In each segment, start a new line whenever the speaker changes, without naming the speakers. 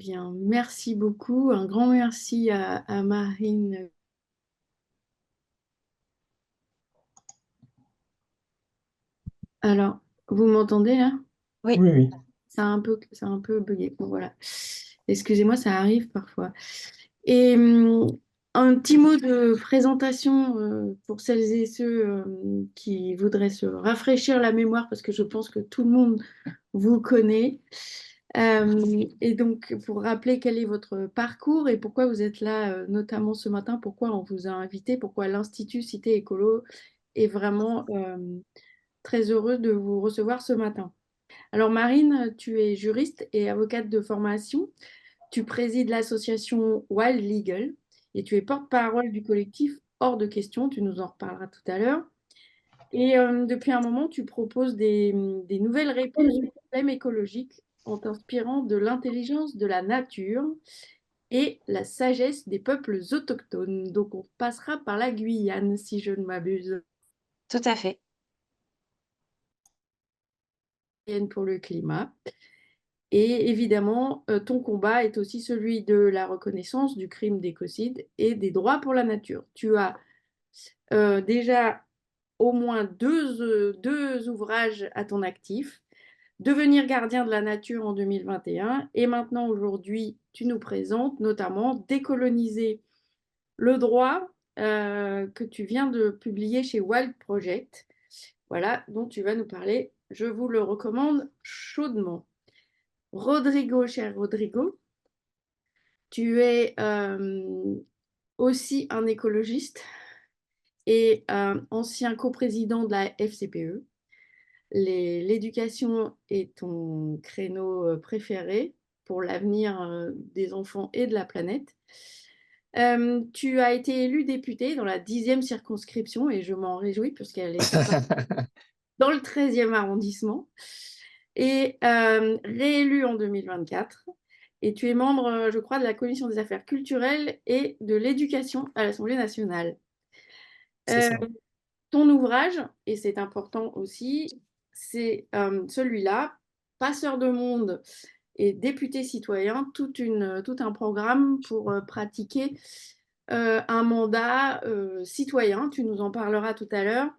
bien, merci beaucoup. Un grand merci à Marine. Alors, vous m'entendez là?
Oui,
Oui, oui.
Ça a un peu bugué. Bon, voilà. Excusez-moi, ça arrive parfois. Et un petit mot de présentation pour celles et ceux qui voudraient se rafraîchir la mémoire, parce que je pense que tout le monde vous connaît. Et donc, pour rappeler quel est votre parcours et pourquoi vous êtes là, notamment ce matin, pourquoi on vous a invité, pourquoi l'Institut Cité Écolo est vraiment très heureux de vous recevoir ce matin. Alors, Marine, tu es juriste et avocate de formation. Tu présides l'association Wild Legal et tu es porte-parole du collectif Hors de question. Tu nous en reparleras tout à l'heure. Et depuis un moment, tu proposes des nouvelles réponses aux problèmes écologiques en t'inspirant de l'intelligence de la nature et la sagesse des peuples autochtones. Donc, on passera par la Guyane, si je ne m'abuse,
tout à fait.
pour le climat. Et évidemment, ton combat est aussi celui de la reconnaissance du crime d'écocide et des droits pour la nature. Tu as déjà au moins deux ouvrages à ton actif. Devenir gardien de la nature en 2021 et maintenant aujourd'hui, tu nous présentes notamment Décoloniser le droit que tu viens de publier chez Wild Project. Voilà, dont tu vas nous parler. Je vous le recommande chaudement. Rodrigo, cher Rodrigo, tu es aussi un écologiste et ancien coprésident de la FCPE. L'éducation est ton créneau préféré pour l'avenir des enfants et de la planète. Tu as été élu député dans la 10e circonscription et je m'en réjouis puisqu'elle est dans le 13e arrondissement et réélu en 2024. Et tu es membre, je crois, de la commission des affaires culturelles et de l'éducation à l'Assemblée nationale.
C'est
Euh,
ça.
Ton ouvrage, et c'est important aussi, c'est celui-là, Passeur de monde et député citoyen, tout un programme pour pratiquer un mandat citoyen. Tu nous en parleras tout à l'heure.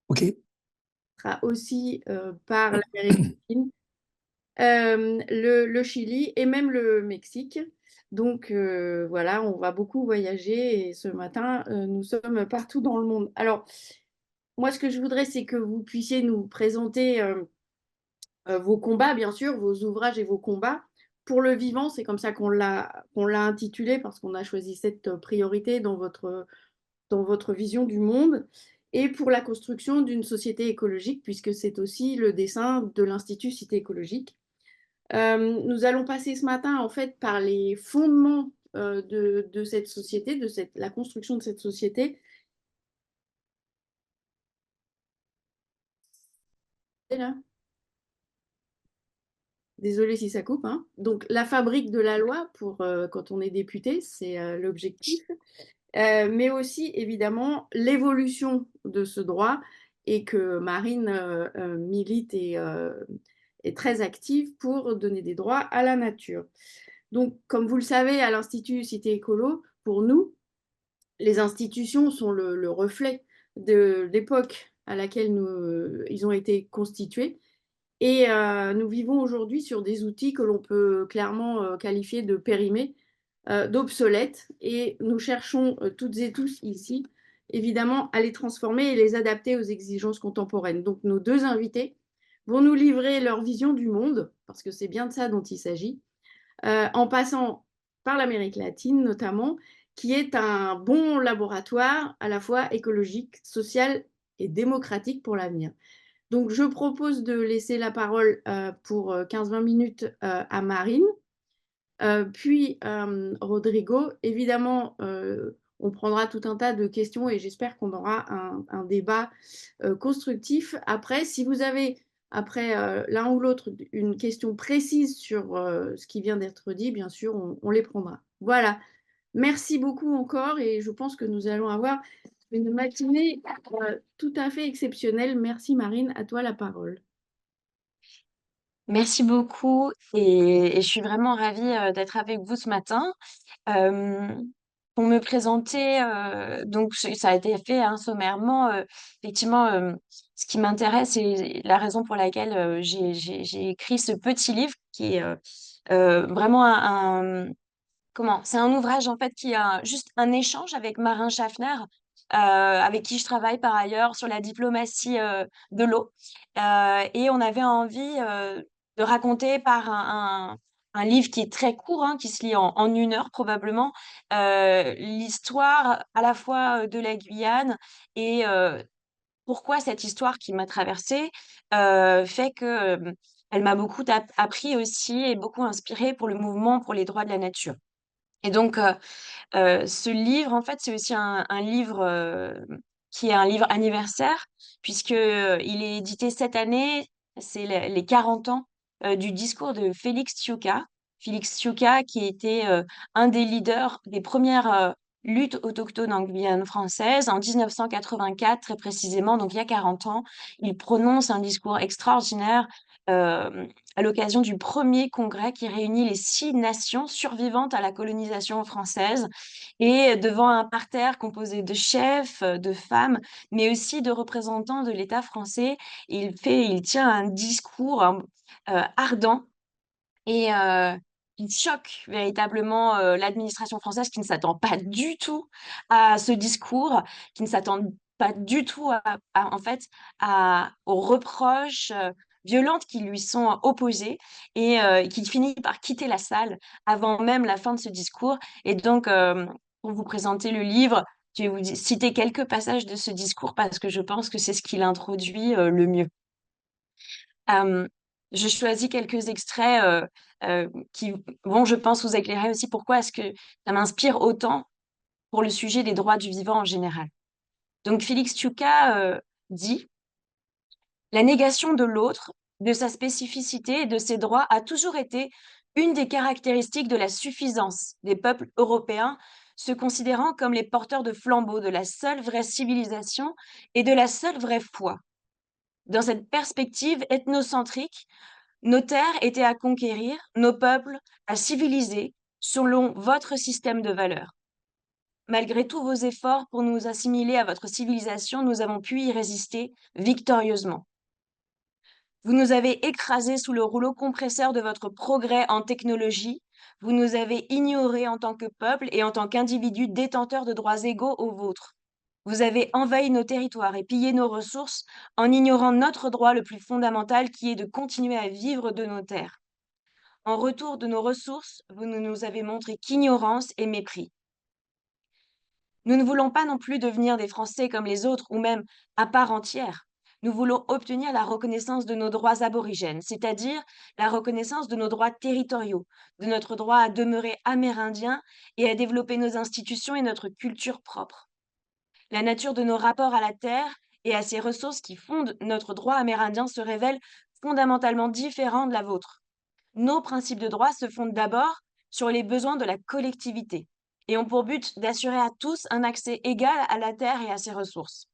OK.
Sera aussi par l'Amérique latine, le Chili et même le Mexique. Donc voilà, on va beaucoup voyager et ce matin, nous sommes partout dans le monde. Alors, moi, ce que je voudrais, c'est que vous puissiez nous présenter vos combats, bien sûr, vos ouvrages et vos combats. Pour le vivant, c'est comme ça qu'on l'a intitulé parce qu'on a choisi cette priorité dans votre vision du monde. Et pour la construction d'une société écologique, puisque c'est aussi le dessein de l'Institut Cité écologique. Nous allons passer ce matin, en fait, par les fondements de cette société, la construction de cette société. Là. Désolée si ça coupe, hein. Donc, la fabrique de la loi, pour quand on est député, c'est l'objectif. Mais aussi, évidemment, l'évolution de ce droit et que Marine milite et est très active pour donner des droits à la nature. Donc, comme vous le savez, à l'Institut Cité Écolo, pour nous, les institutions sont le reflet de l'époque à laquelle ils ont été constitués. Et nous vivons aujourd'hui sur des outils que l'on peut clairement qualifier de périmés, d'obsolètes. Et nous cherchons toutes et tous ici, évidemment, à les transformer et les adapter aux exigences contemporaines. Donc nos deux invités vont nous livrer leur vision du monde, parce que c'est bien de ça dont il s'agit, en passant par l'Amérique latine notamment, qui est un bon laboratoire à la fois écologique, social et démocratique pour l'avenir. Donc, je propose de laisser la parole pour 15-20 minutes à Marine, puis Rodrigo. Évidemment, on prendra tout un tas de questions et j'espère qu'on aura un débat constructif. Après, si vous avez, après l'un ou l'autre, une question précise sur ce qui vient d'être dit, bien sûr, on les prendra. Voilà. Merci beaucoup encore et je pense que nous allons avoir une matinée tout à fait exceptionnelle. Merci Marine, à toi la parole.
Merci beaucoup et je suis vraiment ravie d'être avec vous ce matin. Euh, pour me présenter, donc ça a été fait hein, sommairement. Effectivement, ce qui m'intéresse et la raison pour laquelle j'ai écrit ce petit livre qui est vraiment comment? C'est un ouvrage en fait qui a juste un échange avec Marin Schaffner, avec qui je travaille par ailleurs sur la diplomatie de l'eau. Et on avait envie de raconter par un livre qui est très court, hein, qui se lit en 1 heure probablement, l'histoire à la fois de la Guyane et pourquoi cette histoire qui m'a traversée fait que elle m'a beaucoup appris aussi et beaucoup inspiré pour le mouvement pour les droits de la nature. Et donc, ce livre, en fait, c'est aussi un livre, qui est un livre anniversaire puisque, il est édité cette année. C'est les 40 ans, du discours de Félix Tioka. Félix Tioka qui était, un des leaders des premières luttes autochtones en Guyane française en 1984 très précisément, donc il y a 40 ans. Il prononce un discours extraordinaire, à l'occasion du premier congrès qui réunit les 6 nations survivantes à la colonisation française et devant un parterre composé de chefs, de femmes, mais aussi de représentants de l'État français. Il tient un discours, ardent et il choque véritablement, l'administration française qui ne s'attend pas du tout à ce discours, qui ne s'attend pas du tout à en fait, aux reproches, violentes qui lui sont opposés et qui finit par quitter la salle avant même la fin de ce discours et donc pour vous présenter le livre, je vais vous citer quelques passages de ce discours parce que je pense que c'est ce qui l'introduit, le mieux. Hem, je choisis quelques extraits, qui vont, je pense, vous éclairer aussi pourquoi est-ce que ça m'inspire autant pour le sujet des droits du vivant en général. Donc Félix Tchouka, dit: «La négation de l'autre, de sa spécificité et de ses droits a toujours été une des caractéristiques de la suffisance des peuples européens, se considérant comme les porteurs de flambeaux de la seule vraie civilisation et de la seule vraie foi. Dans cette perspective ethnocentrique, nos terres étaient à conquérir, nos peuples à civiliser, selon votre système de valeurs. Malgré tous vos efforts pour nous assimiler à votre civilisation, nous avons pu y résister victorieusement. Vous nous avez écrasés sous le rouleau compresseur de votre progrès en technologie, vous nous avez ignorés en tant que peuple et en tant qu'individus détenteurs de droits égaux aux vôtres. Vous avez envahi nos territoires et pillé nos ressources en ignorant notre droit le plus fondamental qui est de continuer à vivre de nos terres. En retour de nos ressources, vous ne nous avez montré qu'ignorance et mépris. Nous ne voulons pas non plus devenir des Français comme les autres ou même à part entière. Nous voulons obtenir la reconnaissance de nos droits aborigènes, c'est-à-dire la reconnaissance de nos droits territoriaux, de notre droit à demeurer amérindien et à développer nos institutions et notre culture propre. La nature de nos rapports à la terre et à ses ressources qui fondent notre droit amérindien se révèle fondamentalement différent de la vôtre. Nos principes de droit se fondent d'abord sur les besoins de la collectivité et ont pour but d'assurer à tous un accès égal à la terre et à ses ressources.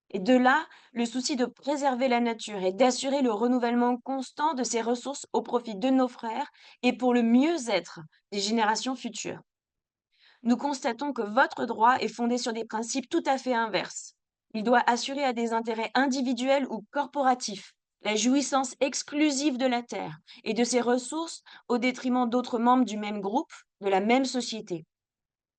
Et de là, le souci de préserver la nature et d'assurer le renouvellement constant de ses ressources au profit de nos frères et pour le mieux-être des générations futures. Nous constatons que votre droit est fondé sur des principes tout à fait inverses. Il doit assurer à des intérêts individuels ou corporatifs la jouissance exclusive de la terre et de ses ressources au détriment d'autres membres du même groupe, de la même société.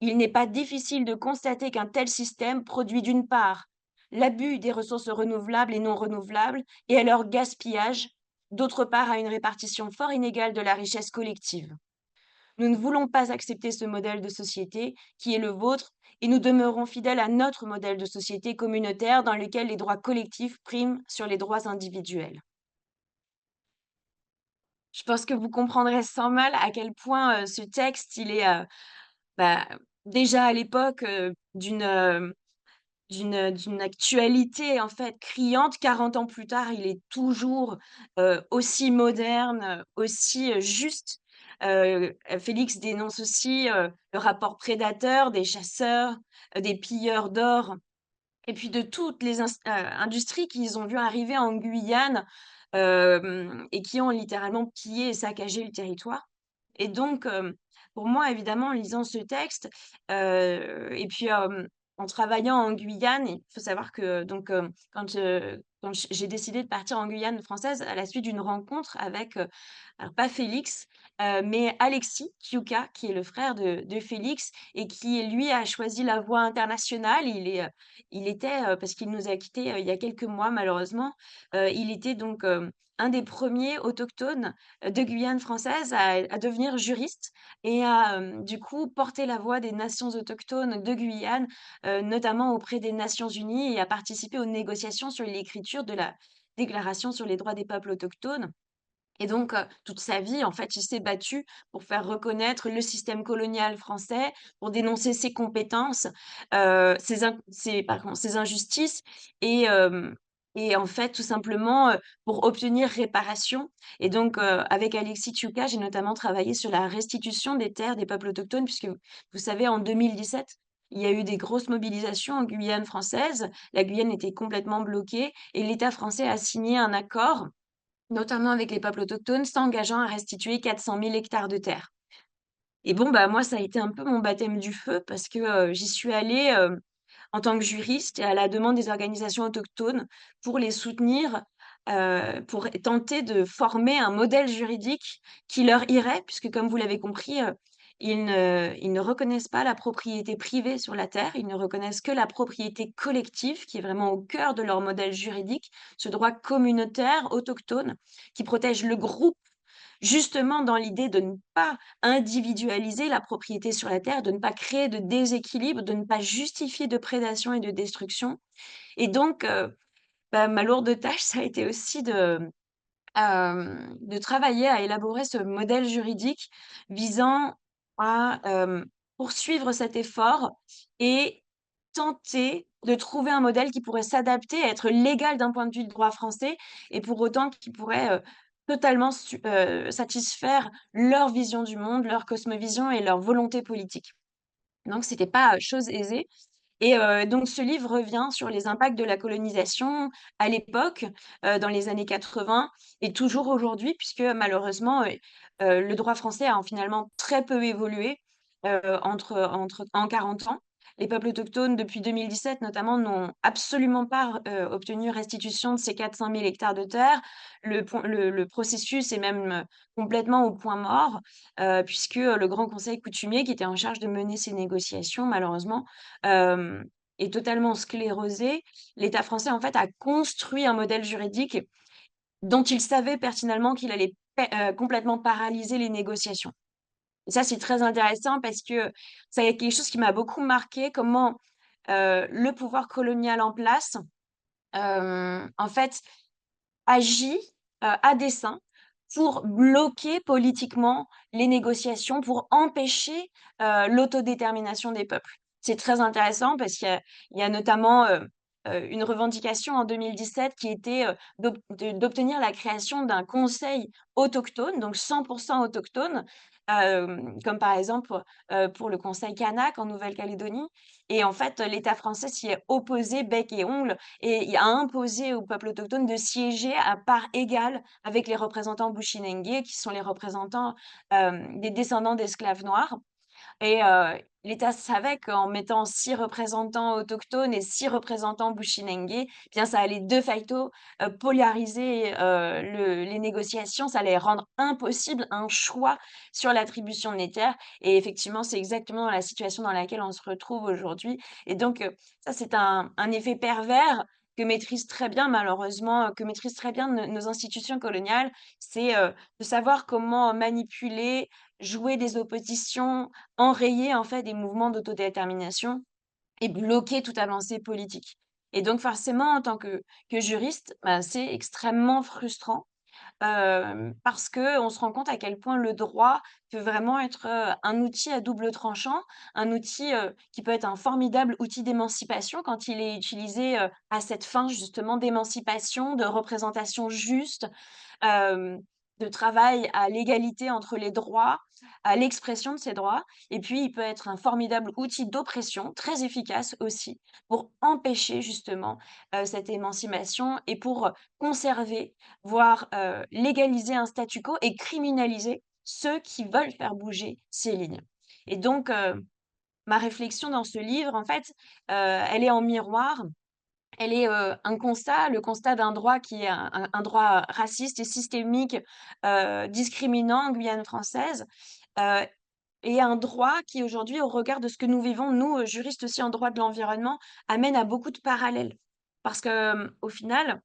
Il n'est pas difficile de constater qu'un tel système produit d'une part l'abus des ressources renouvelables et non renouvelables et à leur gaspillage, d'autre part à une répartition fort inégale de la richesse collective. Nous ne voulons pas accepter ce modèle de société qui est le vôtre et nous demeurons fidèles à notre modèle de société communautaire dans lequel les droits collectifs priment sur les droits individuels. Je pense que vous comprendrez sans mal à quel point ce texte, il est bah, déjà à l'époque d'une actualité en fait criante. 40 ans plus tard, il est toujours aussi moderne, aussi juste. Félix dénonce aussi le rapport prédateur des chasseurs, des pilleurs d'or et puis de toutes les industries qu'ils ont vu arriver en Guyane, et qui ont littéralement pillé et saccagé le territoire. Et donc, pour moi, évidemment, en lisant ce texte, et puis, en travaillant en Guyane, il faut savoir que donc, quand j'ai décidé de partir en Guyane française à la suite d'une rencontre avec, alors pas Félix, mais Alexis Kiuka, qui est le frère de Félix et qui, lui, a choisi la voie internationale. Il était, parce qu'il nous a quittés, il y a quelques mois malheureusement, il était donc, un des premiers autochtones de Guyane française à devenir juriste et à, du coup, porter la voix des nations autochtones de Guyane, notamment auprès des Nations unies et à participer aux négociations sur l'écriture de la Déclaration sur les droits des peuples autochtones. Et donc, toute sa vie, en fait, il s'est battu pour faire reconnaître le système colonial français, pour dénoncer ses compétences, ses injustices et en fait, tout simplement, pour obtenir réparation. Et donc, avec Alexis Tchouka, j'ai notamment travaillé sur la restitution des terres des peuples autochtones puisque vous savez, en 2017, il y a eu des grosses mobilisations en Guyane française. La Guyane était complètement bloquée et l'État français a signé un accord notamment avec les peuples autochtones, s'engageant à restituer 400 000 hectares de terre. Et bon, bah, moi, ça a été un peu mon baptême du feu parce que j'y suis allée en tant que juriste et à la demande des organisations autochtones pour les soutenir, pour tenter de former un modèle juridique qui leur irait, puisque comme vous l'avez compris, ils ne reconnaissent pas la propriété privée sur la terre, ils ne reconnaissent que la propriété collective qui est vraiment au cœur de leur modèle juridique, ce droit communautaire autochtone qui protège le groupe. Justement, dans l'idée de ne pas individualiser la propriété sur la terre, de ne pas créer de déséquilibre, de ne pas justifier de prédation et de destruction. Et donc, bah, ma lourde tâche, ça a été aussi de travailler à élaborer ce modèle juridique visant à, poursuivre cet effort et tenter de trouver un modèle qui pourrait s'adapter, à être légal d'un point de vue de droit français et pour autant qui pourrait, totalement satisfaire leur vision du monde, leur cosmovision et leur volonté politique. Donc c'était pas, chose aisée et donc ce livre revient sur les impacts de la colonisation à l'époque, dans les années 80 et toujours aujourd'hui puisque malheureusement, le droit français a finalement très peu évolué, en 40 ans. Les peuples autochtones depuis 2017 notamment n'ont absolument pas obtenu restitution de ces 400 000 hectares de terre. Le processus est même, complètement au point mort, puisque, le Grand Conseil coutumier qui était en charge de mener ces négociations malheureusement, hem, est totalement sclérosé. L'État français, en fait, a construit un modèle juridique dont il savait pertinemment qu'il allait complètement paralyser les négociations. Et ça, c'est très intéressant parce que c'est quelque chose qui m'a beaucoup marqué, comment, le pouvoir colonial en place, en fait, agit, à dessein pour bloquer politiquement les négociations, pour empêcher, l'autodétermination des peuples. C'est très intéressant parce qu'il y a notamment, une revendication en 2017 qui était, d'obtenir la création d'un conseil autochtone, donc 100 autochtone, comme par exemple, pour le conseil kanak en Nouvelle-Calédonie et en fait, l'État français s'y est opposé bec et ongles et il a imposé au peuple autochtone de siéger à part égale avec les représentants Bushinengue, qui sont les représentants, des descendants d'esclaves noirs. Et l'État savait qu'en mettant 6 représentants autochtones et 6 représentants Bushinengue, eh bien ça allait de facto, polariser, les négociations, ça allait rendre impossible un choix sur l'attribution des terres et effectivement, c'est exactement la situation dans laquelle on se retrouve aujourd'hui et donc ça c'est un effet pervers que maîtrisent très bien malheureusement, que maîtrisent très bien nos institutions coloniales. C'est, de savoir comment manipuler, jouer des oppositions, enrayer en fait des mouvements d'autodétermination et bloquer toute avancée politique. Et donc forcément, en tant que juriste, bah, c'est extrêmement frustrant, parce qu'on se rend compte à quel point le droit peut vraiment être, un outil à double tranchant, un outil, qui peut être un formidable outil d'émancipation quand il est utilisé, à cette fin justement d'émancipation, de représentation juste, hem, ce travail à l'égalité entre les droits, à l'expression de ces droits. Et puis, il peut être un formidable outil d'oppression, très efficace aussi, pour empêcher justement cette émancipation et pour conserver, voire légaliser un statu quo et criminaliser ceux qui veulent faire bouger ces lignes. Et donc, ma réflexion dans ce livre, en fait, elle est en miroir, elle est, un constat, le constat d'un droit qui est un droit raciste et systémique, discriminant en Guyane française, heu et un droit qui aujourd'hui, au regard de ce que nous vivons, nous, juristes aussi en droit de l'environnement, amène à beaucoup de parallèles. Parce que, au final,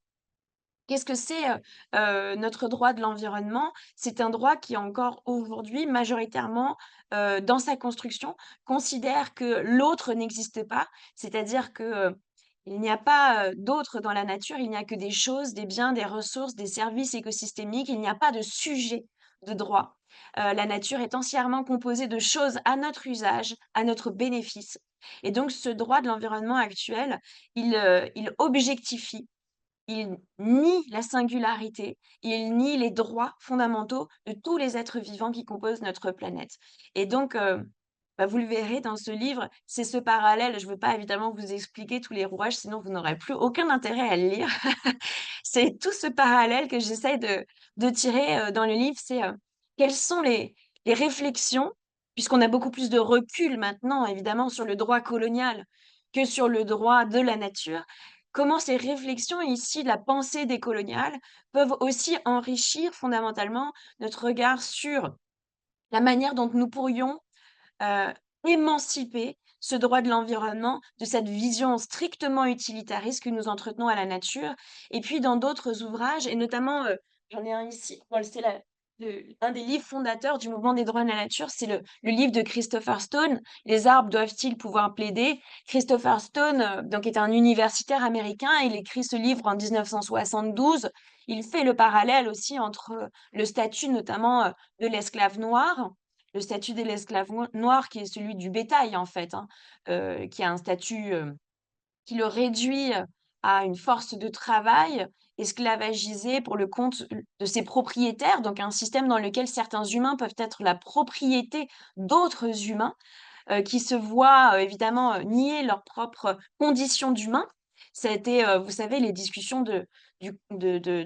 qu'est-ce que c'est, notre droit de l'environnement? C'est un droit qui encore aujourd'hui majoritairement, dans sa construction, considère que l'autre n'existe pas. C'est-à-dire que, il n'y a pas, d'autre dans la nature, il n'y a que des choses, des biens, des ressources, des services écosystémiques, il n'y a pas de sujet de droit. La nature est entièrement composée de choses à notre usage, à notre bénéfice et donc ce droit de l'environnement actuel, il objectifie, il nie la singularité, il nie les droits fondamentaux de tous les êtres vivants qui composent notre planète. Et donc, bah, vous le verrez dans ce livre, c'est ce parallèle. Je ne veux pas évidemment vous expliquer tous les rouages, sinon vous n'aurez plus aucun intérêt à le lire. C'est tout ce parallèle que j'essaie de tirer, dans le livre, c'est, quelles sont les réflexions, puisqu'on a beaucoup plus de recul maintenant évidemment sur le droit colonial que sur le droit de la nature. Comment ces réflexions ici de la pensée décoloniale peuvent aussi enrichir fondamentalement notre regard sur la manière dont nous pourrions, heu, émanciper ce droit de l'environnement de cette vision strictement utilitariste que nous entretenons à la nature. Et puis dans d'autres ouvrages et notamment, j'en ai un ici, bon c'est un des livres fondateurs du mouvement des droits de la nature, c'est le livre de Christopher Stone, «Les arbres doivent-ils pouvoir plaider?» Christopher Stone, donc est un universitaire américain, il écrit ce livre en 1972. Il fait le parallèle aussi entre, le statut notamment, de l'esclave noir, le statut de l'esclave noir qui est celui du bétail en fait, hein, qui a un statut, qui le réduit, à une force de travail esclavagisée pour le compte de ses propriétaires, donc un système dans lequel certains humains peuvent être la propriété d'autres humains, qui se voient, évidemment, nier leurs propres conditions d'humains. Ça a été, vous savez, les discussions de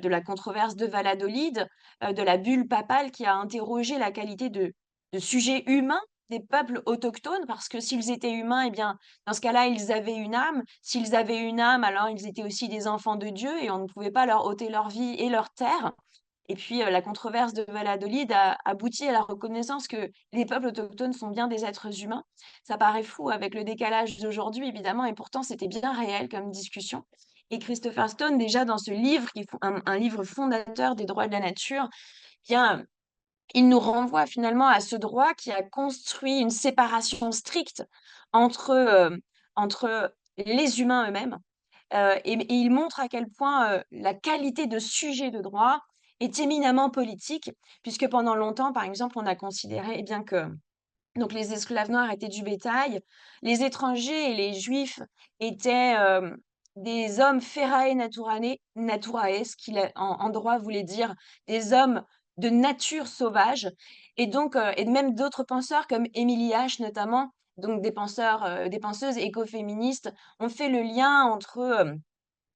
la controverse de Valladolid, de la bulle papale qui a interrogé la qualité de sujet humain des peuples autochtones, parce que s'ils étaient humains, eh bien, dans ce cas-là, ils avaient une âme. S'ils avaient une âme, alors ils étaient aussi des enfants de Dieu et on ne pouvait pas leur ôter leur vie et leur terre. Et puis, la controverse de Valladolid a abouti à la reconnaissance que les peuples autochtones sont bien des êtres humains. Ça paraît fou avec le décalage d'aujourd'hui, évidemment, et pourtant c'était bien réel comme discussion. Et Christopher Stone, déjà dans ce livre, qui est un livre fondateur des droits de la nature, bien, il nous renvoie finalement à ce droit qui a construit une séparation stricte entre, entre les humains eux-mêmes. Et il montre à quel point, la qualité de sujet de droit est éminemment politique, puisque pendant longtemps, par exemple, on a considéré, eh bien, que donc les esclaves noirs étaient du bétail, les étrangers et les juifs étaient, des hommes ferae naturae, ce qui en droit voulait dire des hommes de nature sauvage. Et donc et même d'autres penseurs comme Émilie H notamment, donc des penseurs, des penseuses écoféministes ont fait le lien entre,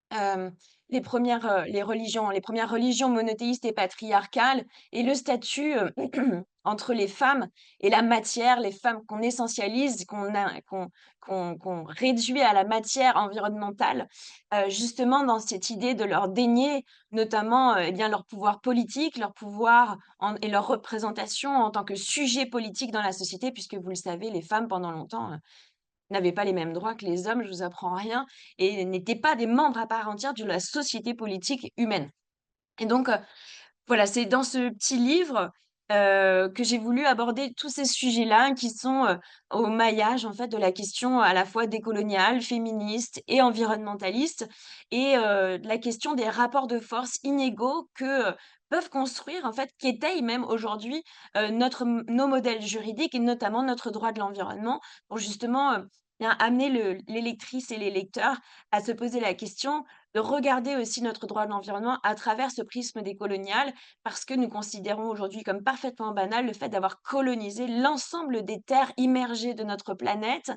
Hem, les premières religions monothéistes et patriarcales et le statut, entre les femmes et la matière, les femmes qu'on essentialise, qu'on réduit à la matière environnementale, justement dans cette idée de leur dénier notamment, eh bien leur pouvoir politique, leur pouvoir et leur représentation en tant que sujet politique dans la société puisque vous le savez, les femmes pendant longtemps, n'avaient pas les mêmes droits que les hommes, je vous apprends rien, et n'étaient pas des membres à part entière de la société politique humaine. Et donc, voilà, c'est dans ce petit livre, que j'ai voulu aborder tous ces sujets-là qui sont, au maillage, en fait, de la question à la fois décoloniale, féministe et environnementaliste et de la question des rapports de force inégaux que, peuvent construire, en fait, qu'étayent même aujourd'hui, nos modèles juridiques et notamment notre droit de l'environnement pour justement, bien amener les lectrices et les lecteurs à se poser la question, de regarder aussi notre droit de l'environnement à travers ce prisme décolonial, parce que nous considérons aujourd'hui comme parfaitement banal le fait d'avoir colonisé l'ensemble des terres immergées de notre planète,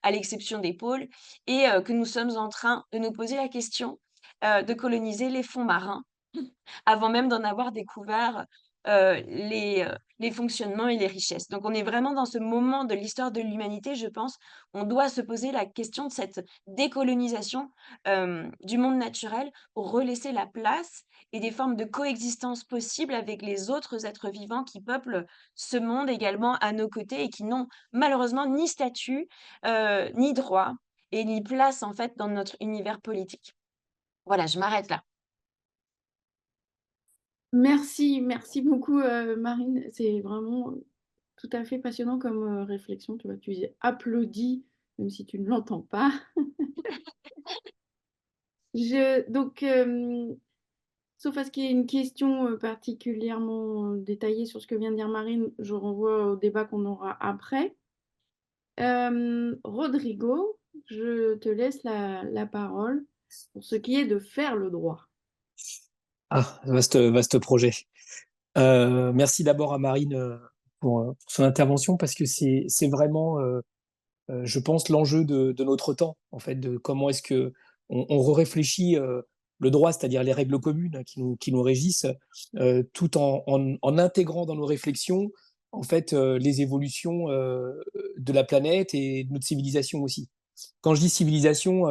à l'exception des pôles, et que nous sommes en train de nous poser la question, de coloniser les fonds marins avant même d'en avoir découvert, les fonctionnements et les richesses. Donc on est vraiment dans ce moment de l'histoire de l'humanité, je pense, on doit se poser la question de cette décolonisation, du monde naturel pour relaisser la place et des formes de coexistence possibles avec les autres êtres vivants qui peuplent ce monde également à nos côtés et qui n'ont malheureusement ni statut, ni droit et ni place en fait dans notre univers politique. Voilà, je m'arrête là.
Merci beaucoup, Marine. C'est vraiment tout à fait passionnant comme réflexion. Tu vois, tu applaudis, même si tu ne l'entends pas. Donc, sauf à ce qu'il y ait une question particulièrement détaillée sur ce que vient de dire Marine, je renvoie au débat qu'on aura après. Rodrigo, je te laisse la parole pour ce qui est de faire le droit.
Ah, vaste projet. Merci d'abord à Marine pour son intervention parce que c'est vraiment, je pense, l'enjeu de notre temps, en fait, de comment est-ce que on réfléchit le droit, c'est-à-dire les règles communes qui nous régissent, tout en intégrant dans nos réflexions, en fait, les évolutions de la planète et de notre civilisation aussi. Quand je dis civilisation,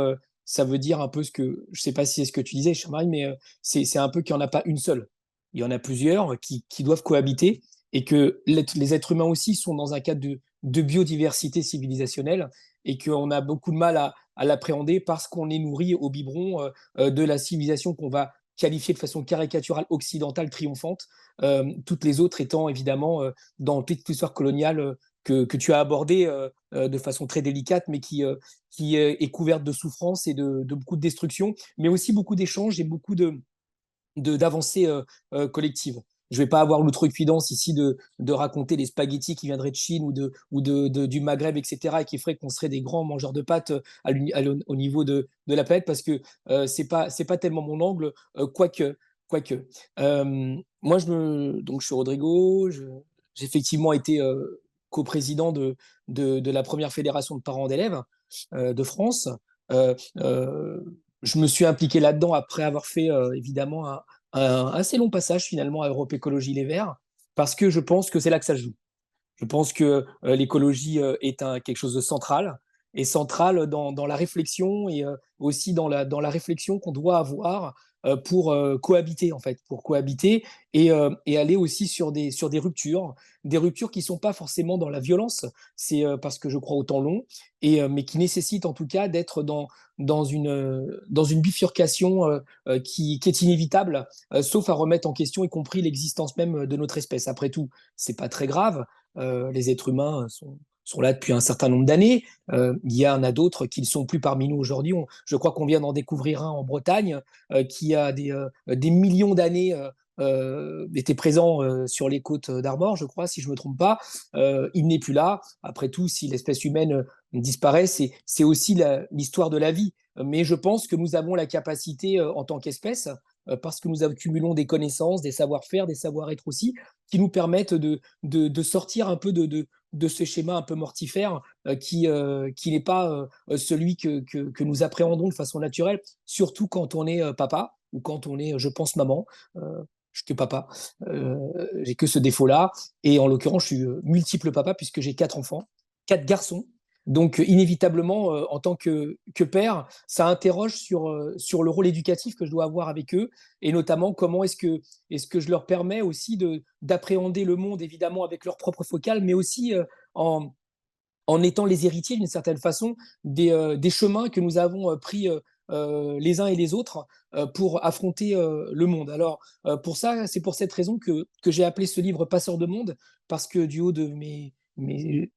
ça veut dire un peu ce que, je sais pas si c'est ce que tu disais, Marie, mais c'est un peu qu'il n'y en a pas une seule. Il y en a plusieurs qui doivent cohabiter et que les êtres humains aussi sont dans un cadre de biodiversité civilisationnelle et qu'on a beaucoup de mal à l'appréhender parce qu'on est nourri au biberon de la civilisation qu'on va qualifier de façon caricaturale occidentale triomphante, toutes les autres étant évidemment dans toute l'histoire coloniale que tu as abordée de façon très délicate, mais qui est couverte de souffrance et de beaucoup de destruction, mais aussi beaucoup d'échanges et beaucoup d'avancées collectives. Je ne vais pas avoir l'outrecuidance ici de raconter les spaghettis qui viendraient de Chine du Maghreb, etc., et qui feraient qu'on serait des grands mangeurs de pâtes au niveau de la planète, parce que c'est pas tellement mon angle, quoique. Moi, donc, je suis Rodrigo, j'ai effectivement été coprésident de la première fédération de parents d'élèves de France. Euh, euh, je me suis impliqué là-dedans après avoir fait évidemment un assez long passage finalement à Europe Écologie Les Verts, parce que je pense que c'est là que ça se joue. Je pense que l'écologie est quelque chose de central, et central dans la réflexion et aussi dans la réflexion qu'on doit avoir pour cohabiter, en fait, pour cohabiter et aller aussi sur des ruptures qui ne sont pas forcément dans la violence, c'est parce que je crois au temps long, mais qui nécessitent en tout cas d'être dans une bifurcation qui est inévitable, sauf à remettre en question, y compris l'existence même de notre espèce. Après tout, c'est pas très grave. Les êtres humains sont là depuis un certain nombre d'années. Il y en a d'autres qui ne sont plus parmi nous aujourd'hui. Je crois qu'on vient d'en découvrir un en Bretagne qui a des millions d'années était présent sur les côtes d'Armor, je crois, si je ne me trompe pas. Il n'est plus là. Après tout, si l'espèce humaine disparaît, c'est aussi l'histoire de la vie. Mais je pense que nous avons la capacité en tant qu'espèce, parce que nous accumulons des connaissances, des savoir-faire, des savoir-être aussi, qui nous permettent de sortir un peu de ce schéma un peu mortifère qui n'est pas celui que nous appréhendons de façon naturelle, surtout quand on est papa ou quand on est, je pense, maman. Je suis que papa, j'ai que ce défaut-là. Et en l'occurrence, je suis multiple papa puisque j'ai 4 enfants, 4 garçons. Donc, inévitablement, en tant que père, ça interroge sur le rôle éducatif que je dois avoir avec eux, et notamment comment est-ce que je leur permets aussi d'appréhender le monde, évidemment, avec leur propre focale, mais aussi en étant les héritiers, d'une certaine façon, des chemins que nous avons pris les uns et les autres pour affronter le monde. Alors, pour ça, c'est pour cette raison que j'ai appelé ce livre Passeur de monde, parce que du haut de mes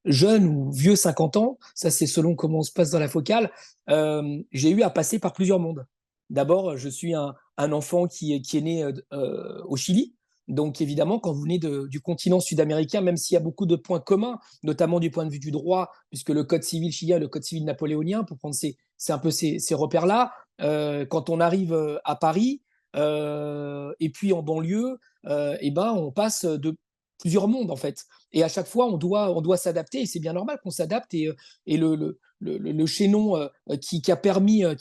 jeunes ou vieux 50 ans, ça c'est selon comment on se passe dans la focale, j'ai eu à passer par plusieurs mondes. D'abord, je suis un enfant qui est né au Chili, Donc évidemment, quand vous venez du continent sud-américain, même s'il y a beaucoup de points communs, notamment du point de vue du droit, puisque le code civil chilien, le code civil napoléonien, pour prendre c'est un peu ces repères-là, quand on arrive à Paris et puis en banlieue, eh ben, on passe de plusieurs mondes en fait. Et à chaque fois, on doit s'adapter et c'est bien normal qu'on s'adapte. Et le chaînon qui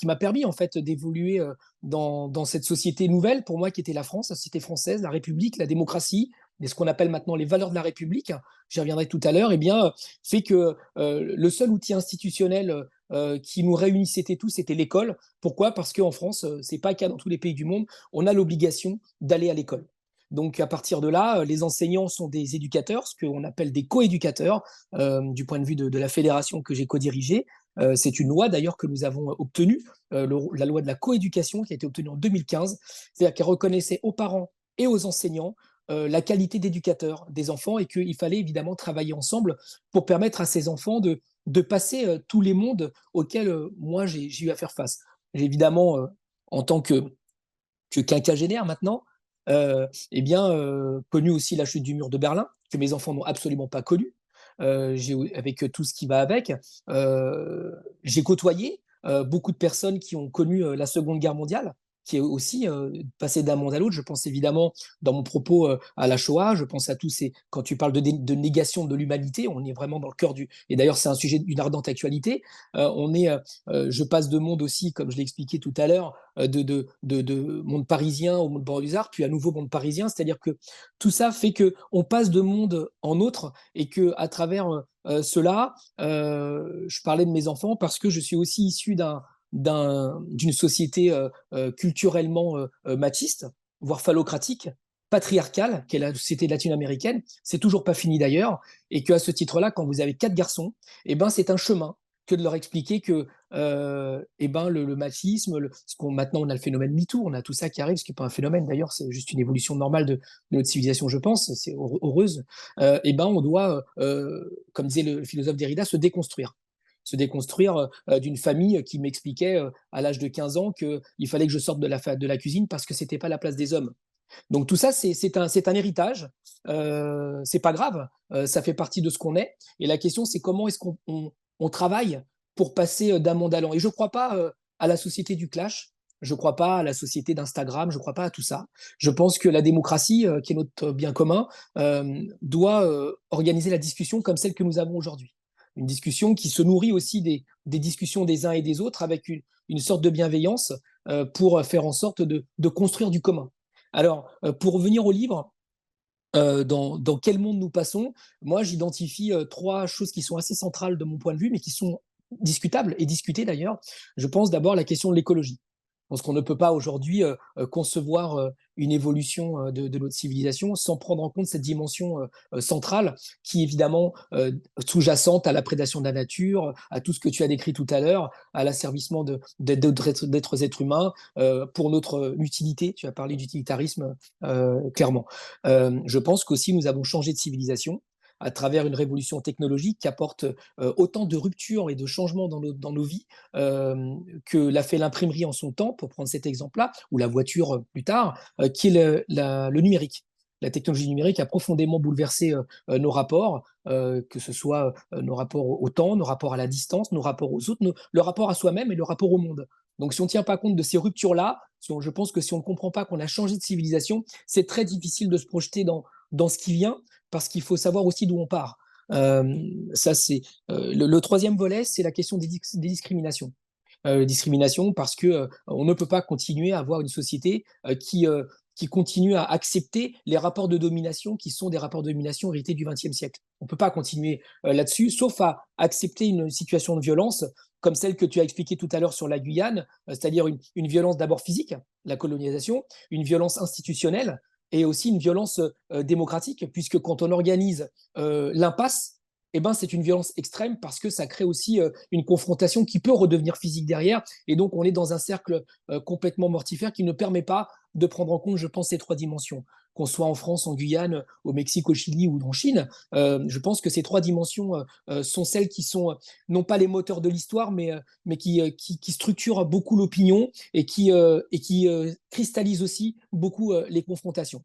m'a permis en fait d'évoluer dans cette société nouvelle pour moi qui était la France, la société française, la République, la démocratie, et ce qu'on appelle maintenant les valeurs de la République, j'y reviendrai tout à l'heure, eh bien, fait que le seul outil institutionnel qui nous réunissait tous, c'était l'école. Pourquoi? Parce qu'en France, c'est pas le cas dans tous les pays du monde, on a l'obligation d'aller à l'école. Donc à partir de là, les enseignants sont des éducateurs, ce qu'on appelle des co-éducateurs, du point de vue de la fédération que j'ai co-dirigée. C'est une loi d'ailleurs que nous avons obtenue, la loi de la coéducation qui a été obtenue en 2015, c'est-à-dire qu'elle reconnaissait aux parents et aux enseignants la qualité d'éducateur des enfants et qu'il fallait évidemment travailler ensemble pour permettre à ces enfants de passer tous les mondes auxquels moi j'ai eu à faire face. J'ai évidemment, en tant que quinquagénaire maintenant, eh bien, connu aussi la chute du mur de Berlin, que mes enfants n'ont absolument pas connu, avec tout ce qui va avec. J'ai côtoyé beaucoup de personnes qui ont connu la Seconde Guerre mondiale, qui est aussi passé d'un monde à l'autre. Je pense évidemment, dans mon propos, à la Shoah, je pense à tous ces... Quand tu parles de négation de l'humanité, on est vraiment dans le cœur du... Et d'ailleurs, c'est un sujet d'une ardente actualité. Je passe de monde aussi, comme je l'ai expliqué tout à l'heure, de monde parisien au monde banlieusard, puis à nouveau monde parisien. C'est-à-dire que tout ça fait qu'on passe de monde en autre et qu'à travers cela, je parlais de mes enfants parce que je suis aussi issu d'une société culturellement machiste, voire phallocratique, patriarcale, qui est la société latino-américaine. C'est toujours pas fini d'ailleurs. Et qu'à ce titre-là, quand vous avez 4 garçons, eh ben, c'est un chemin que de leur expliquer que eh ben, le machisme, maintenant on a le phénomène MeToo, on a tout ça qui arrive, ce qui n'est pas un phénomène d'ailleurs, c'est juste une évolution normale de notre civilisation, je pense, c'est heureuse. Eh ben, on doit, comme disait le philosophe Derrida, se déconstruire d'une famille qui m'expliquait à l'âge de 15 ans qu'il fallait que je sorte de la cuisine parce que c'était pas la place des hommes. Donc tout ça, c'est un héritage. C'est pas grave, ça fait partie de ce qu'on est. Et la question, c'est comment est-ce qu'on travaille pour passer d'un monde à l'autre. Et je ne crois pas à la société du clash. Je ne crois pas à la société d'Instagram. Je ne crois pas à tout ça. Je pense que la démocratie, qui est notre bien commun, doit organiser la discussion comme celle que nous avons aujourd'hui. Une discussion qui se nourrit aussi des discussions des uns et des autres avec une sorte de bienveillance pour faire en sorte de construire du commun. Alors, pour revenir au livre, dans quel monde nous passons, moi j'identifie 3 choses qui sont assez centrales de mon point de vue, mais qui sont discutables et discutées d'ailleurs. Je pense d'abord à la question de l'écologie. Parce qu'on ne peut pas aujourd'hui concevoir une évolution de notre civilisation sans prendre en compte cette dimension centrale qui est évidemment sous-jacente à la prédation de la nature, à tout ce que tu as décrit tout à l'heure, à l'asservissement d'êtres êtres humains pour notre utilité. Tu as parlé d'utilitarisme clairement. Je pense qu'aussi nous avons changé de civilisation à travers une révolution technologique qui apporte autant de ruptures et de changements dans nos vies que l'a fait l'imprimerie en son temps, pour prendre cet exemple-là, ou la voiture plus tard, qui est le numérique. La technologie numérique a profondément bouleversé nos rapports, que ce soit nos rapports au temps, nos rapports à la distance, nos rapports aux autres, le rapport à soi-même et le rapport au monde. Donc si on ne tient pas compte de ces ruptures-là, je pense que si on ne comprend pas qu'on a changé de civilisation, c'est très difficile de se projeter dans ce qui vient, parce qu'il faut savoir aussi d'où on part. Ça, c'est le troisième volet, c'est la question des discriminations. Discrimination parce que on ne peut pas continuer à avoir une société qui continue à accepter les rapports de domination qui sont des rapports de domination hérités du XXe siècle. On ne peut pas continuer là-dessus, sauf à accepter une situation de violence comme celle que tu as expliquée tout à l'heure sur la Guyane, c'est-à-dire une violence d'abord physique, la colonisation, une violence institutionnelle, et aussi une violence démocratique, puisque quand on organise l'impasse, eh ben, c'est une violence extrême parce que ça crée aussi une confrontation qui peut redevenir physique derrière. Et donc, on est dans un cercle complètement mortifère qui ne permet pas de prendre en compte, je pense, ces 3 dimensions. Qu'on soit en France, en Guyane, au Mexique, au Chili ou en Chine, je pense que ces 3 dimensions sont celles qui sont non pas les moteurs de l'histoire, mais qui structurent beaucoup l'opinion et qui cristallisent aussi beaucoup les confrontations.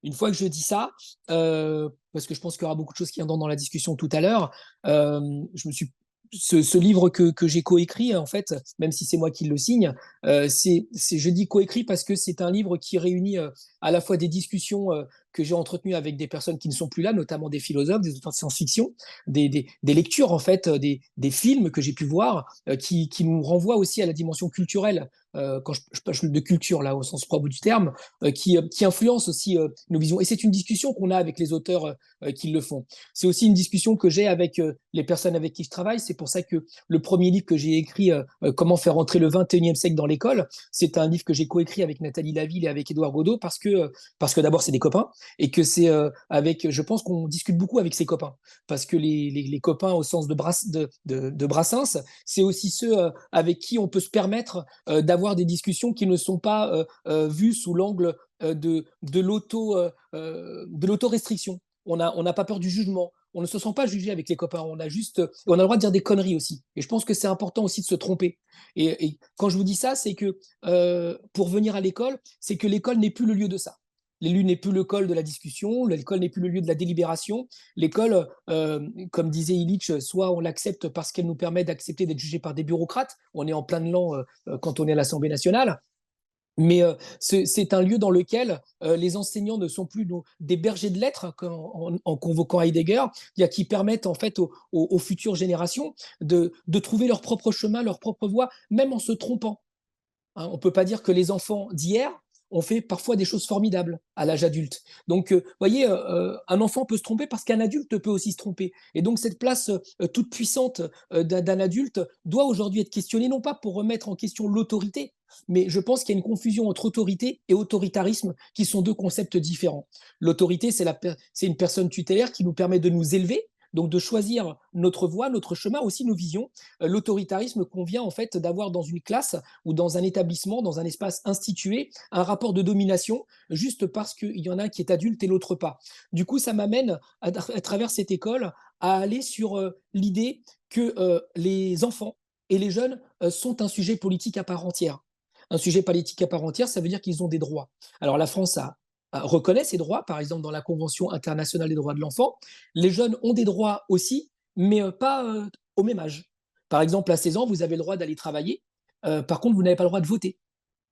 Une fois que je dis ça, parce que je pense qu'il y aura beaucoup de choses qui viendront dans la discussion tout à l'heure, je me suis ce livre que j'ai coécrit, en fait, même si c'est moi qui le signe, je dis coécrit parce que c'est un livre qui réunit à la fois des discussions que j'ai entretenues avec des personnes qui ne sont plus là, notamment des philosophes, des auteurs de science-fiction, des lectures, en fait, des films que j'ai pu voir, qui nous renvoient aussi à la dimension culturelle, quand je parle de culture, là, au sens propre du terme, qui influence aussi nos visions. Et c'est une discussion qu'on a avec les auteurs qui le font. C'est aussi une discussion que j'ai avec les personnes avec qui je travaille. C'est pour ça que le premier livre que j'ai écrit, Comment faire entrer le 21e siècle dans l'école, c'est un livre que j'ai coécrit avec Nathalie Laville et avec Édouard Godot parce que d'abord, c'est des copains et que c'est je pense qu'on discute beaucoup avec ses copains parce que les copains au sens de Brassens, c'est aussi ceux avec qui on peut se permettre d'avoir des discussions qui ne sont pas vues sous l'angle de l'auto-restriction. On n'a pas peur du jugement. On ne se sent pas jugé avec les copains. On a le droit de dire des conneries aussi. Et je pense que c'est important aussi de se tromper. Et quand je vous dis ça, c'est que pour venir à l'école, c'est que l'école n'est plus le lieu de ça. L'élu n'est plus l'école de la discussion, l'école n'est plus le lieu de la délibération. L'école, comme disait Illich, soit on l'accepte parce qu'elle nous permet d'accepter d'être jugé par des bureaucrates. On est en plein dedans quand on est à l'Assemblée nationale. Mais c'est un lieu dans lequel les enseignants ne sont plus des bergers de lettres en convoquant Heidegger, qui permettent en fait aux futures générations de trouver leur propre chemin, leur propre voie, même en se trompant. Hein, on ne peut pas dire que les enfants d'hier ont fait parfois des choses formidables à l'âge adulte. Donc, vous voyez, un enfant peut se tromper parce qu'un adulte peut aussi se tromper. Et donc, cette place toute puissante d'un adulte doit aujourd'hui être questionnée, non pas pour remettre en question l'autorité, mais je pense qu'il y a une confusion entre autorité et autoritarisme, qui sont deux concepts différents. L'autorité, c'est une personne tutélaire qui nous permet de nous élever, donc de choisir notre voie, notre chemin, aussi nos visions. L'autoritarisme convient en fait d'avoir dans une classe ou dans un établissement, dans un espace institué, un rapport de domination, juste parce qu'il y en a un qui est adulte et l'autre pas. Du coup, ça m'amène à travers cette école à aller sur l'idée que les enfants et les jeunes sont un sujet politique à part entière. Un sujet politique à part entière, ça veut dire qu'ils ont des droits. Alors la France reconnaît ces droits, par exemple dans la Convention internationale des droits de l'enfant. Les jeunes ont des droits aussi, mais pas au même âge. Par exemple, à 16 ans, vous avez le droit d'aller travailler. Par contre, vous n'avez pas le droit de voter.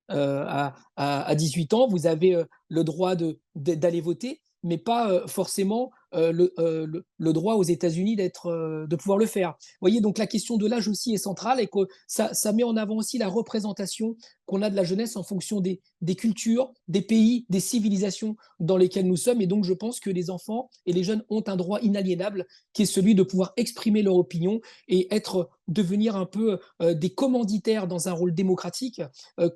À 18 ans, vous avez le droit d'aller voter, mais pas forcément le droit aux États-Unis de pouvoir le faire. Vous voyez, donc la question de l'âge aussi est centrale et que ça met en avant aussi la représentation qu'on a de la jeunesse en fonction des cultures, des pays, des civilisations dans lesquelles nous sommes. Et donc, je pense que les enfants et les jeunes ont un droit inaliénable qui est celui de pouvoir exprimer leur opinion et devenir un peu des commanditaires dans un rôle démocratique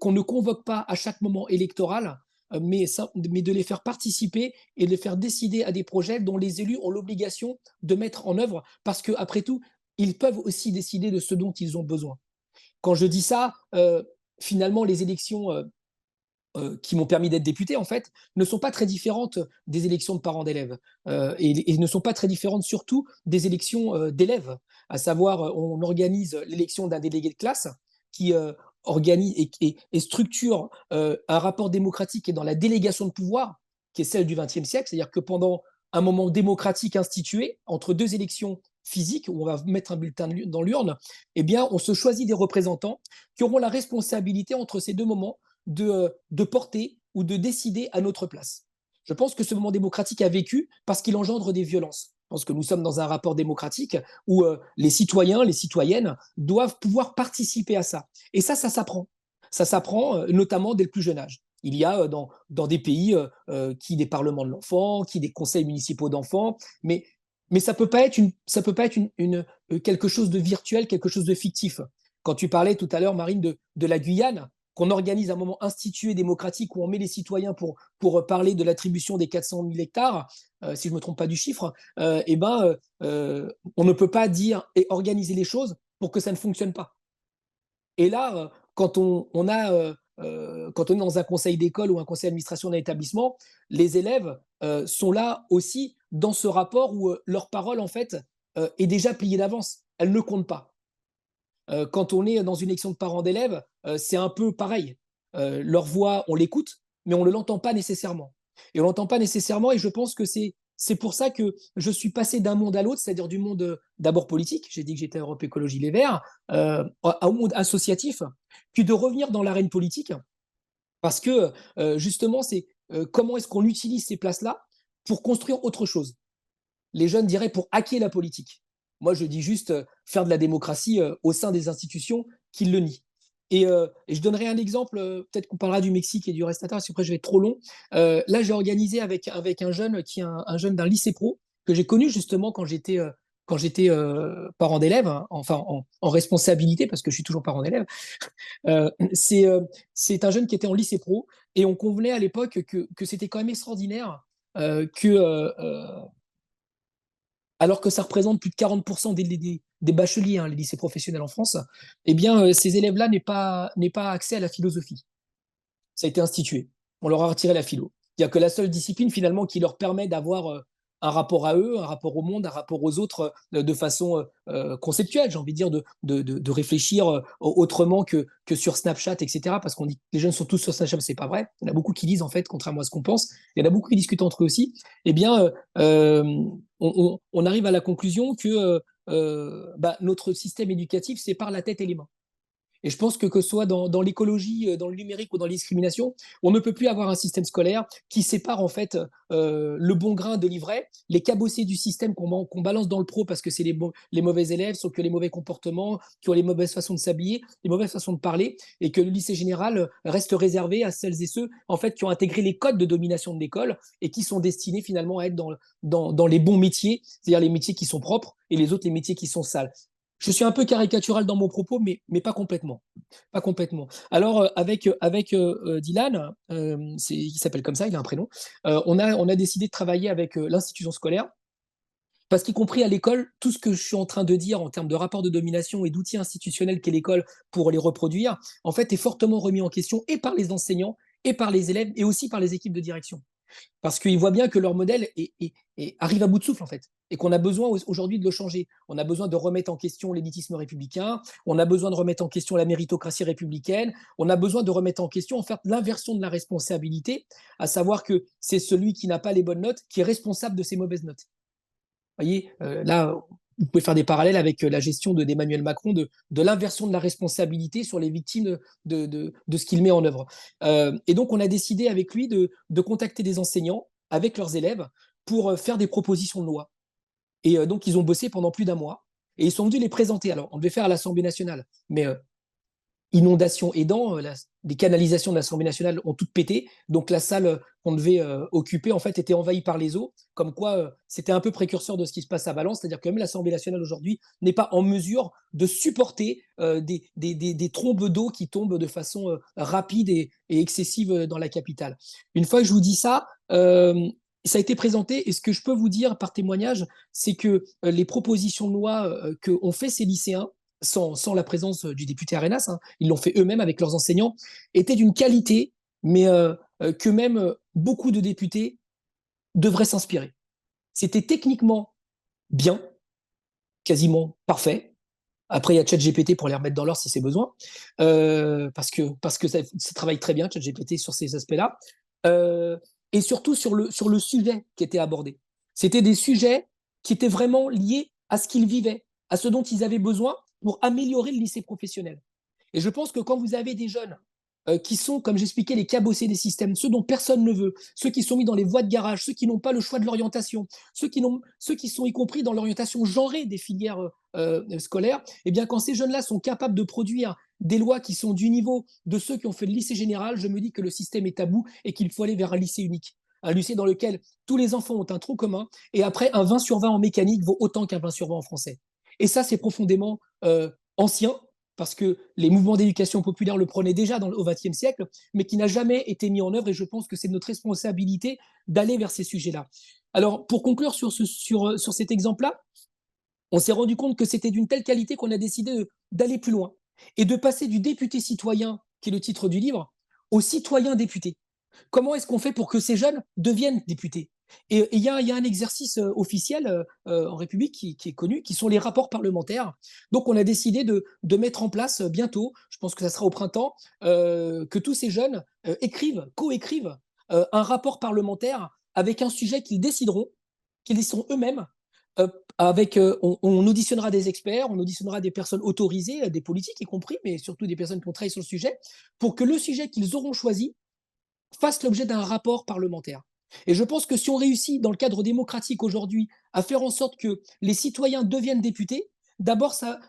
qu'on ne convoque pas à chaque moment électoral, mais de les faire participer et de les faire décider à des projets dont les élus ont l'obligation de mettre en œuvre, parce qu'après tout, ils peuvent aussi décider de ce dont ils ont besoin. Quand je dis ça, finalement, les élections qui m'ont permis d'être député, en fait, ne sont pas très différentes des élections de parents d'élèves et ne sont pas très différentes surtout des élections d'élèves, à savoir on organise l'élection d'un délégué de classe qui organise et structure un rapport démocratique et dans la délégation de pouvoir qui est celle du XXe siècle, c'est-à-dire que pendant un moment démocratique institué, entre deux élections physiques, où on va mettre un bulletin dans l'urne, eh bien, on se choisit des représentants qui auront la responsabilité entre ces deux moments de porter ou de décider à notre place. Je pense que ce moment démocratique a vécu parce qu'il engendre des violences. Je pense que nous sommes dans un rapport démocratique où les citoyens, les citoyennes doivent pouvoir participer à ça. Et ça s'apprend. Ça s'apprend notamment dès le plus jeune âge. Il y a dans des pays qui des parlements de l'enfant, qui des conseils municipaux d'enfants, mais ça peut pas être quelque chose de virtuel, quelque chose de fictif. Quand tu parlais tout à l'heure, Marine, de la Guyane, qu'on organise un moment institué démocratique où on met les citoyens pour parler de l'attribution des 400 000 hectares, si je ne me trompe pas du chiffre, on ne peut pas dire et organiser les choses pour que ça ne fonctionne pas. Et là, quand on est dans un conseil d'école ou un conseil d'administration d'un établissement, les élèves sont là aussi dans ce rapport où leur parole, en fait, est déjà pliée d'avance. Elle ne compte pas. Quand on est dans une élection de parents d'élèves, c'est un peu pareil. Leur voix, on l'écoute, mais on ne l'entend pas nécessairement. Et on l'entend pas nécessairement, et je pense que c'est pour ça que je suis passé d'un monde à l'autre, c'est-à-dire du monde d'abord politique, j'ai dit que j'étais à Europe Écologie Les Verts, au monde associatif, puis de revenir dans l'arène politique, parce que justement, c'est comment est-ce qu'on utilise ces places-là pour construire autre chose. Les jeunes diraient pour hacker la politique. Moi, je dis juste faire de la démocratie au sein des institutions qui le nient. Et je donnerai un exemple, peut-être qu'on parlera du Mexique et du Restata, parce que après je vais être trop long. Là, j'ai organisé avec un jeune qui est un jeune d'un lycée pro que j'ai connu justement quand j'étais parent d'élève, hein, enfin en responsabilité, parce que je suis toujours parent d'élève. Euh, c'est c'est un jeune qui était en lycée pro, et on convenait à l'époque que c'était quand même extraordinaire que alors que ça représente plus de 40% des bacheliers, hein, les lycées professionnels en France, eh bien, ces élèves-là n'aient pas accès à la philosophie. Ça a été institué. On leur a retiré la philo. Il n'y a que la seule discipline finalement qui leur permet d'avoir un rapport à eux, un rapport au monde, un rapport aux autres de façon conceptuelle, j'ai envie de dire, de réfléchir autrement que sur Snapchat, etc. Parce qu'on dit que les jeunes sont tous sur Snapchat, c'est pas vrai. Il y en a beaucoup qui lisent en fait, contrairement à ce qu'on pense. Il y en a beaucoup qui discutent entre eux aussi. Eh bien, on arrive à la conclusion que notre système éducatif sépare la tête et les mains. Et je pense que ce soit dans l'écologie, dans le numérique ou dans les discriminations, on ne peut plus avoir un système scolaire qui sépare en fait le bon grain de l'ivraie, les cabossés du système qu'on balance dans le pro parce que c'est les mauvais élèves, sauf que les mauvais comportements, qui ont les mauvaises façons de s'habiller, les mauvaises façons de parler, et que le lycée général reste réservé à celles et ceux en fait qui ont intégré les codes de domination de l'école et qui sont destinés finalement à être dans les bons métiers, c'est-à-dire les métiers qui sont propres et les autres les métiers qui sont sales. Je suis un peu caricatural dans mon propos, mais pas complètement. Pas complètement. Alors, avec Dylan, il s'appelle comme ça, il a un prénom, on a décidé de travailler avec l'institution scolaire, parce qu'y compris à l'école, tout ce que je suis en train de dire en termes de rapport de domination et d'outils institutionnels qu'est l'école pour les reproduire, en fait, est fortement remis en question et par les enseignants, et par les élèves, et aussi par les équipes de direction. Parce qu'ils voient bien que leur modèle arrive à bout de souffle, en fait, et qu'on a besoin aujourd'hui de le changer. On a besoin de remettre en question l'élitisme républicain, on a besoin de remettre en question la méritocratie républicaine, on a besoin de remettre en question, en fait, l'inversion de la responsabilité, à savoir que c'est celui qui n'a pas les bonnes notes qui est responsable de ses mauvaises notes. Vous voyez, là, vous pouvez faire des parallèles avec la gestion d'Emmanuel Macron, de l'inversion de la responsabilité sur les victimes de ce qu'il met en œuvre. Et donc, on a décidé avec lui de contacter des enseignants avec leurs élèves pour faire des propositions de loi. Et donc, ils ont bossé pendant plus d'un mois et ils sont venus les présenter. Alors, on devait faire à l'Assemblée nationale, mais inondation aidant, les canalisations de l'Assemblée nationale ont toutes pété, donc la salle qu'on devait occuper en fait était envahie par les eaux, comme quoi c'était un peu précurseur de ce qui se passe à Valence, c'est-à-dire que même l'Assemblée nationale aujourd'hui n'est pas en mesure de supporter des trombes d'eau qui tombent de façon rapide et excessive dans la capitale. Une fois que je vous dis ça, ça a été présenté, et ce que je peux vous dire par témoignage, c'est que les propositions de loi qu'ont fait ces lycéens, sans la présence du député Arenas, hein, ils l'ont fait eux-mêmes avec leurs enseignants, étaient d'une qualité, mais que même beaucoup de députés devraient s'inspirer. C'était techniquement bien, quasiment parfait. Après, il y a ChatGPT pour les remettre dans l'ordre si c'est besoin, parce que ça travaille très bien, ChatGPT, sur ces aspects-là. Et surtout sur le sujet qui était abordé. C'était des sujets qui étaient vraiment liés à ce qu'ils vivaient, à ce dont ils avaient besoin pour améliorer le lycée professionnel. Et je pense que quand vous avez des jeunes qui sont, comme j'expliquais, les cabossés des systèmes, ceux dont personne ne veut, ceux qui sont mis dans les voies de garage, ceux qui n'ont pas le choix de l'orientation, ceux qui sont y compris dans l'orientation genrée des filières scolaires, eh bien, quand ces jeunes-là sont capables de produire des lois qui sont du niveau de ceux qui ont fait le lycée général, je me dis que le système est à bout et qu'il faut aller vers un lycée unique. Un lycée dans lequel tous les enfants ont un tronc commun, et après, un 20 sur 20 en mécanique vaut autant qu'un 20 sur 20 en français. Et ça, c'est profondément ancien, parce que les mouvements d'éducation populaire le prenaient déjà au XXe siècle, mais qui n'a jamais été mis en œuvre, et je pense que c'est notre responsabilité d'aller vers ces sujets-là. Alors, pour conclure sur cet exemple-là, on s'est rendu compte que c'était d'une telle qualité qu'on a décidé d'aller plus loin et de passer du député citoyen, qui est le titre du livre, au citoyen député. Comment est-ce qu'on fait pour que ces jeunes deviennent députés? Et il y a un exercice officiel en République qui est connu, qui sont les rapports parlementaires. Donc, on a décidé de mettre en place bientôt, je pense que ça sera au printemps, que tous ces jeunes coécrivent un rapport parlementaire avec un sujet qu'ils décideront eux-mêmes. On auditionnera des experts, on auditionnera des personnes autorisées, des politiques y compris, mais surtout des personnes qui ont travaillé sur le sujet, pour que le sujet qu'ils auront choisi fasse l'objet d'un rapport parlementaire. Et je pense que si on réussit dans le cadre démocratique aujourd'hui à faire en sorte que les citoyens deviennent députés, d'abord ça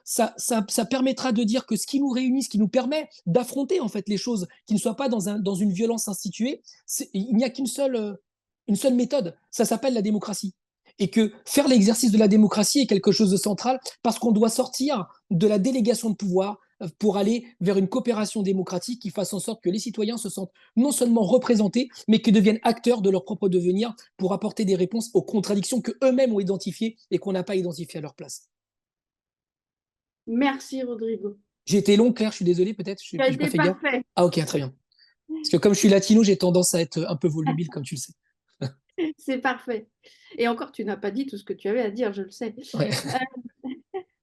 permettra de dire que ce qui nous réunit, ce qui nous permet d'affronter en fait les choses, qui ne soient pas dans une violence instituée, il n'y a une seule méthode, ça s'appelle la démocratie. Et que faire l'exercice de la démocratie est quelque chose de central parce qu'on doit sortir de la délégation de pouvoir pour aller vers une coopération démocratique qui fasse en sorte que les citoyens se sentent non seulement représentés, mais qu'ils deviennent acteurs de leur propre devenir pour apporter des réponses aux contradictions qu'eux-mêmes ont identifiées et qu'on n'a pas identifiées à leur place.
Merci Rodrigo.
J'ai été long, Claire, je suis désolé peut-être, je
Ça a
n'ai pas
été
fait gaffe.
parfait.
Ah ok, très bien. Parce que comme je suis latino, j'ai tendance à être un peu volubile, comme tu le sais.
C'est parfait. Et encore, tu n'as pas dit tout ce que tu avais à dire, je le sais.
Ouais.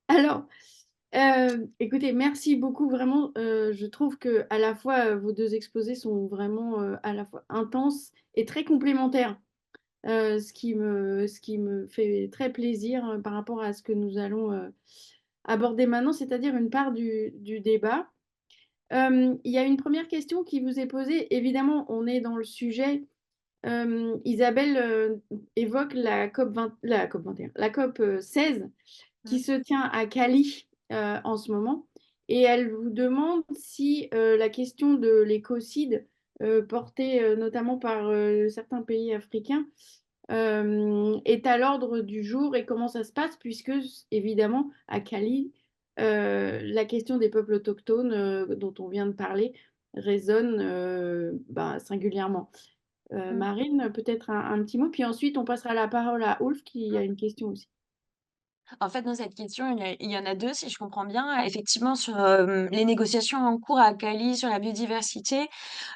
Alors, écoutez, merci beaucoup. Vraiment, je trouve que à la fois vos deux exposés sont vraiment à la fois intenses et très complémentaires. Ce qui me fait très plaisir par rapport à ce que nous allons aborder maintenant, c'est-à-dire une part du débat. Il y a une première question qui vous est posée. Évidemment, on est dans le sujet. Isabelle évoque la COP 20, la COP 21, la COP 16 qui se tient à Cali en ce moment. Et elle vous demande si la question de l'écocide portée notamment par certains pays africains est à l'ordre du jour et comment ça se passe, puisque évidemment à Cali, la question des peuples autochtones dont on vient de parler résonne singulièrement. Marine, peut-être un petit mot, puis ensuite on passera la parole à Ulf qui a une question aussi.
En fait, dans cette question, il y en a 2 si je comprends bien. Effectivement, sur, les négociations en cours à Cali sur la biodiversité,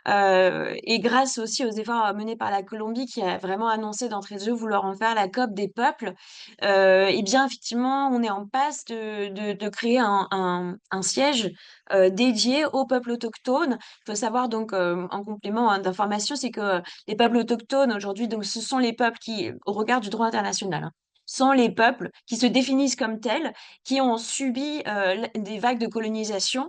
et grâce aussi aux efforts menés par la Colombie qui a vraiment annoncé d'entrée de jeu vouloir en faire la COP des peuples, et bien effectivement, on est en passe de créer un siège, dédié aux peuples autochtones. Il faut savoir donc, en complément, hein, d'information, c'est que les peuples autochtones aujourd'hui, donc ce sont les peuples qui, au regard du droit international, hein, sont les peuples qui se définissent comme tels, qui ont subi, des vagues de colonisation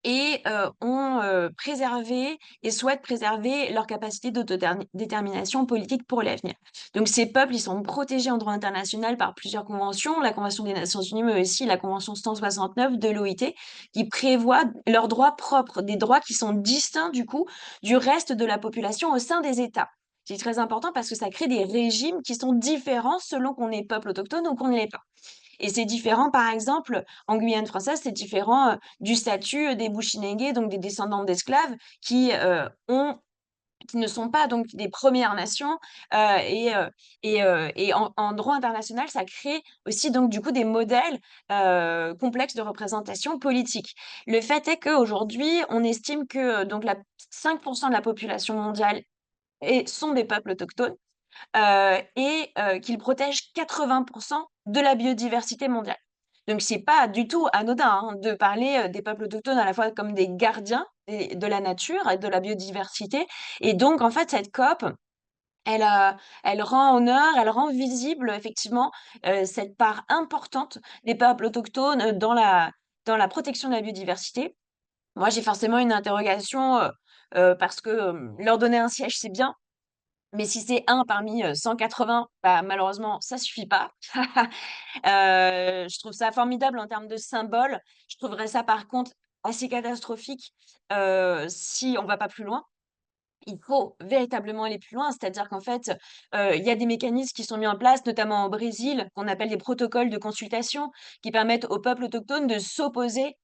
et ont, préservé et souhaitent préserver leur capacité d'autodétermination politique pour l'avenir. Donc ces peuples, ils sont protégés en droit international par plusieurs conventions, la Convention des Nations unies, mais aussi la Convention 169 de l'OIT, qui prévoit leurs droits propres, des droits qui sont distincts du coup du reste de la population au sein des États. C'est très important parce que ça crée des régimes qui sont différents selon qu'on est peuple autochtone ou qu'on ne l'est pas. Et c'est différent, par exemple, en Guyane française, c'est différent du statut des Bushinengués, donc des descendants d'esclaves, qui ne sont pas donc des Premières Nations, et en droit international, ça crée aussi donc du coup des modèles complexes de représentation politique. Le fait est qu'aujourd'hui, on estime que donc 5% de la population mondiale sont des peuples autochtones qu'ils protègent 80 de la biodiversité mondiale. Donc c'est pas du tout anodin, hein, de parler, des peuples autochtones à la fois comme des gardiens de la nature et de la biodiversité et donc en fait cette COP, elle, elle rend honneur, elle rend visible effectivement, cette part importante des peuples autochtones, dans la protection de la biodiversité. Moi, j'ai forcément une interrogation, parce que, leur donner un siège, c'est bien, mais si c'est un parmi, 180, bah, malheureusement, ça suffit pas. Je trouve ça formidable en termes de symbole. Je trouverais ça par contre assez catastrophique, si on va pas plus loin. Il faut véritablement aller plus loin, c'est-à-dire qu'en fait, il y a des mécanismes qui sont mis en place, notamment au Brésil, qu'on appelle des protocoles de consultation, qui permettent aux peuples autochtones de s'opposer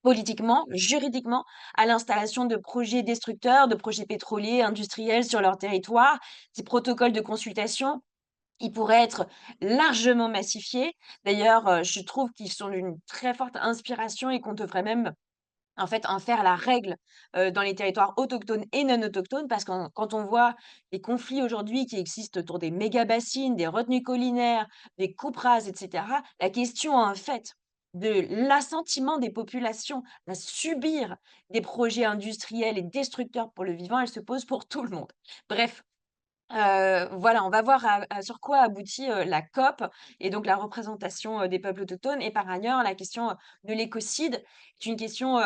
politiquement, juridiquement, à l'installation de projets destructeurs, de projets pétroliers, industriels sur leur territoire. Ces protocoles de consultation, ils pourraient être largement massifiés. D'ailleurs, je trouve qu'ils sont d'une très forte inspiration et qu'on devrait même, en fait, en faire la règle, dans les territoires autochtones et non autochtones parce que quand on voit les conflits aujourd'hui qui existent autour des méga-bassines, des retenues collinaires, des coupes rases et cetera, la question, en fait, de l'assentiment des populations à subir des projets industriels et destructeurs pour le vivant, elle se pose pour tout le monde. Bref, voilà, on va voir sur quoi aboutit, la COP et donc la représentation, des peuples autochtones et par ailleurs la question, de l'écocide est une question,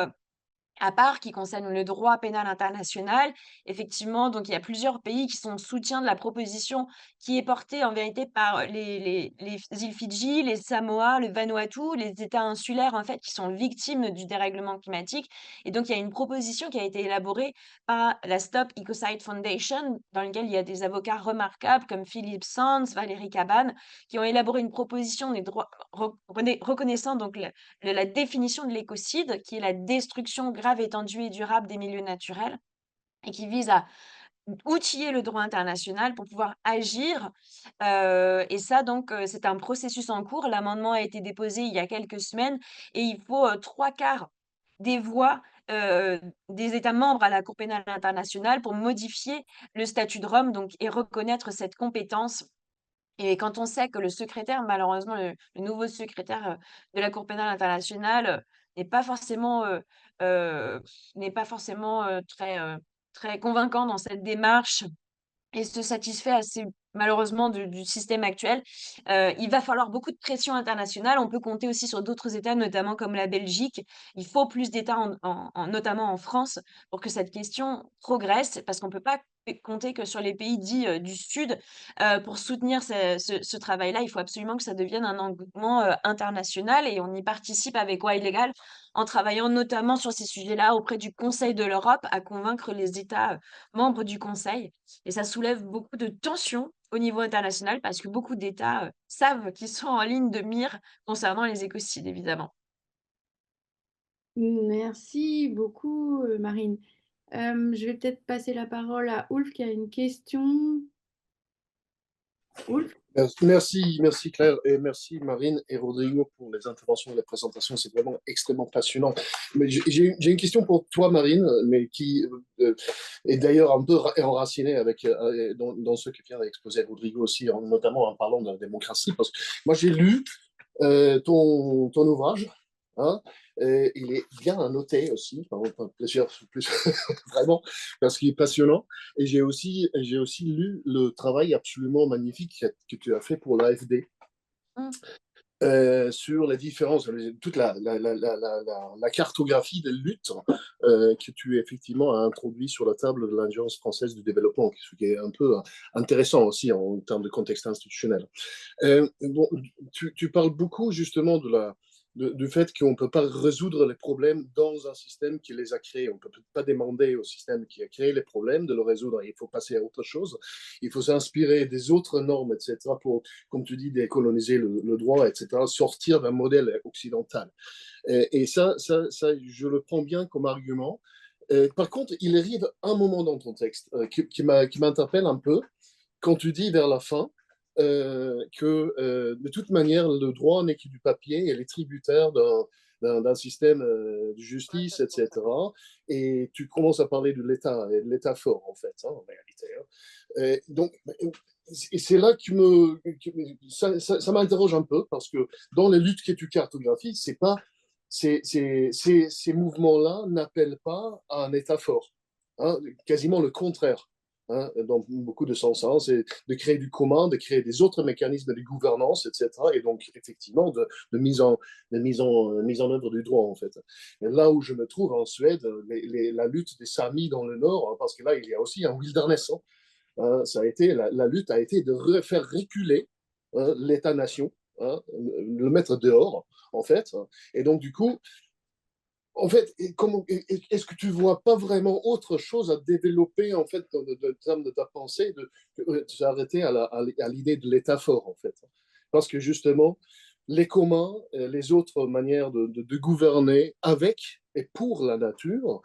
à part qui concerne le droit pénal international. Effectivement, donc il y a plusieurs pays qui sont en soutien de la proposition qui est portée en vérité par les îles Fidji, les Samoa, le Vanuatu, les États insulaires en fait qui sont victimes du dérèglement climatique et donc il y a une proposition qui a été élaborée par la Stop Ecocide Foundation dans laquelle il y a des avocats remarquables comme Philippe Sands, Valérie Cabane, qui ont élaboré une proposition des droits reconnaissant donc la définition de l'écocide, qui est la destruction grave, étendue et durable des milieux naturels et qui vise à outiller le droit international pour pouvoir agir. Et ça donc, c'est un processus en cours. L'amendement a été déposé il y a quelques semaines et il faut, 3/4 des voix, des États membres à la Cour pénale internationale pour modifier le statut de Rome donc et reconnaître cette compétence et quand on sait que le secrétaire, malheureusement, le nouveau secrétaire, de la Cour pénale internationale, n'est pas forcément, heu, très convaincant dans cette démarche et se satisfait assez malheureusement du système actuel. Il va falloir beaucoup de pression internationale. On peut compter aussi sur d'autres États, notamment comme la Belgique. Il faut plus d'États notamment en France, pour que cette question progresse, parce qu'on ne peut pas compter que sur les pays dits, du Sud, pour soutenir ce travail-là. Il faut absolument que ça devienne un engouement, international et on y participe avec Wild Legal, en travaillant notamment sur ces sujets-là auprès du Conseil de l'Europe, à convaincre les États, membres du Conseil. Et ça soulève beaucoup de tensions au niveau international parce que beaucoup d'États, savent qu'ils sont en ligne de mire concernant les écocides, évidemment.
Merci beaucoup, Marine. Je vais peut-être passer la parole à Ulf qui a une question. Ulf?
Merci Claire et merci Marine et Rodrigo pour les interventions et les présentations. C'est vraiment extrêmement passionnant. Mais j'ai une question pour toi, Marine, mais qui est d'ailleurs un peu enracinée dans ce que vient d'exposer Rodrigo aussi, notamment en parlant de la démocratie. Parce que moi, j'ai lu ton ouvrage. Hein, il est bien annoté aussi, vraiment, parce qu'il est passionnant. Et j'ai aussi lu le travail absolument magnifique que tu as fait pour l'AFD
Mmh.
sur les différences, toute la cartographie des luttes que tu effectivement as introduit sur la table de l'Agence française du développement, ce qui est un peu intéressant aussi en termes de contexte institutionnel. Bon, tu parles beaucoup justement du fait qu'on ne peut pas résoudre les problèmes dans un système qui les a créés. On ne peut pas demander au système qui a créé les problèmes de le résoudre. Il faut passer à autre chose. Il faut s'inspirer des autres normes, etc., pour, comme tu dis, décoloniser le droit, etc., sortir d'un modèle occidental. Et ça, je le prends bien comme argument. Par contre, il arrive un moment dans ton texte qui m'interpelle un peu, quand tu dis vers la fin, que de toute manière, le droit n'est que du papier, elle est tributaire d'un système de justice, etc. Et tu commences à parler de l'État, et de l'État fort, en fait, hein, en réalité. Hein. Donc, c'est là ça m'interroge un peu, parce que dans les luttes que tu cartographies, c'est pas, ces mouvements-là n'appellent pas à un État fort. Hein, quasiment le contraire. Hein, dans beaucoup de sens, hein, c'est de créer du commun, de créer des autres mécanismes de gouvernance, etc. Et donc, effectivement, mise en œuvre du droit, en fait. Et là où je me trouve en Suède, la lutte des Samis dans le Nord, hein, parce que là, il y a aussi un wilderness. Hein, la lutte a été de faire reculer hein, l'État-nation, hein, le mettre dehors, en fait. Hein. Et donc, du coup, en fait, est-ce que tu vois pas vraiment autre chose à développer en fait dans le terme de ta pensée, de s'arrêter à l'idée de l'État fort en fait, parce que justement les communs, les autres manières de gouverner avec et pour la nature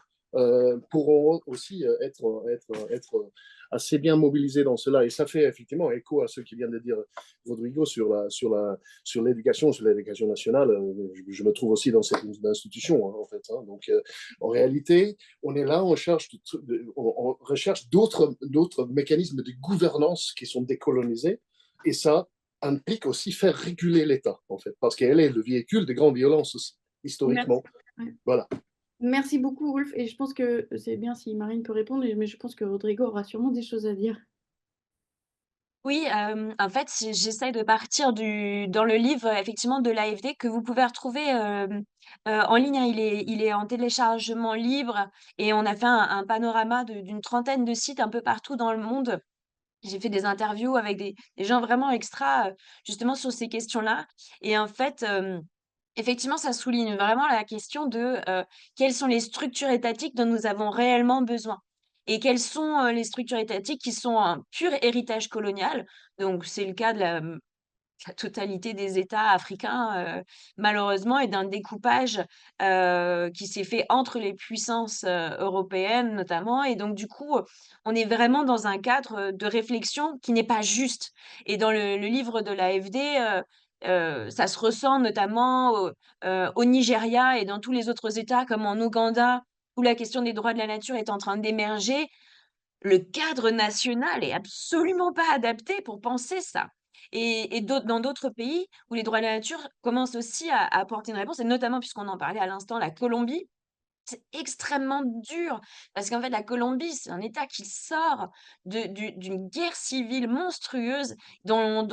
pourront aussi être assez bien mobilisés dans cela. Et ça fait effectivement écho à ce qui vient de dire Rodrigo sur l'éducation, sur l'éducation nationale. Je me trouve aussi dans cette institution, hein, en fait. Hein. Donc, en réalité, on est là, on recherche d'autres mécanismes de gouvernance qui sont décolonisés. Et ça, implique aussi faire réguler l'État, en fait, parce qu'elle est le véhicule des grandes violences aussi,
Merci.
historiquement.
Ouais.
Voilà.
Merci beaucoup, Wolf. Et je pense que c'est bien si Marine peut répondre, mais je pense que Rodrigo aura sûrement des choses à dire.
Oui, en fait, j'essaye de partir dans le livre, effectivement, de l'AFD que vous pouvez retrouver en ligne, hein. Il est en téléchargement libre et on a fait un panorama d'une trentaine de sites un peu partout dans le monde. J'ai fait des interviews avec des gens vraiment extra, justement sur ces questions-là et en fait, effectivement, ça souligne vraiment la question de, quelles sont les structures étatiques dont nous avons réellement besoin et quelles sont, les structures étatiques qui sont un pur héritage colonial. Donc c'est le cas de la totalité des États africains, malheureusement et d'un découpage, qui s'est fait entre les puissances, européennes notamment et donc du coup, on est vraiment dans un cadre, de réflexion qui n'est pas juste et dans le livre de l'AFD, ça se ressent notamment au Nigeria et dans tous les autres États comme en Ouganda, où la question des droits de la nature est en train d'émerger. Le cadre national est absolument pas adapté pour penser ça et dans d'autres pays où les droits de la nature commencent aussi à apporter une réponse et notamment puisqu'on en parlait à l'instant, la Colombie, c'est extrêmement dur parce qu'en fait, la Colombie, c'est un État qui sort d'une guerre civile monstrueuse dont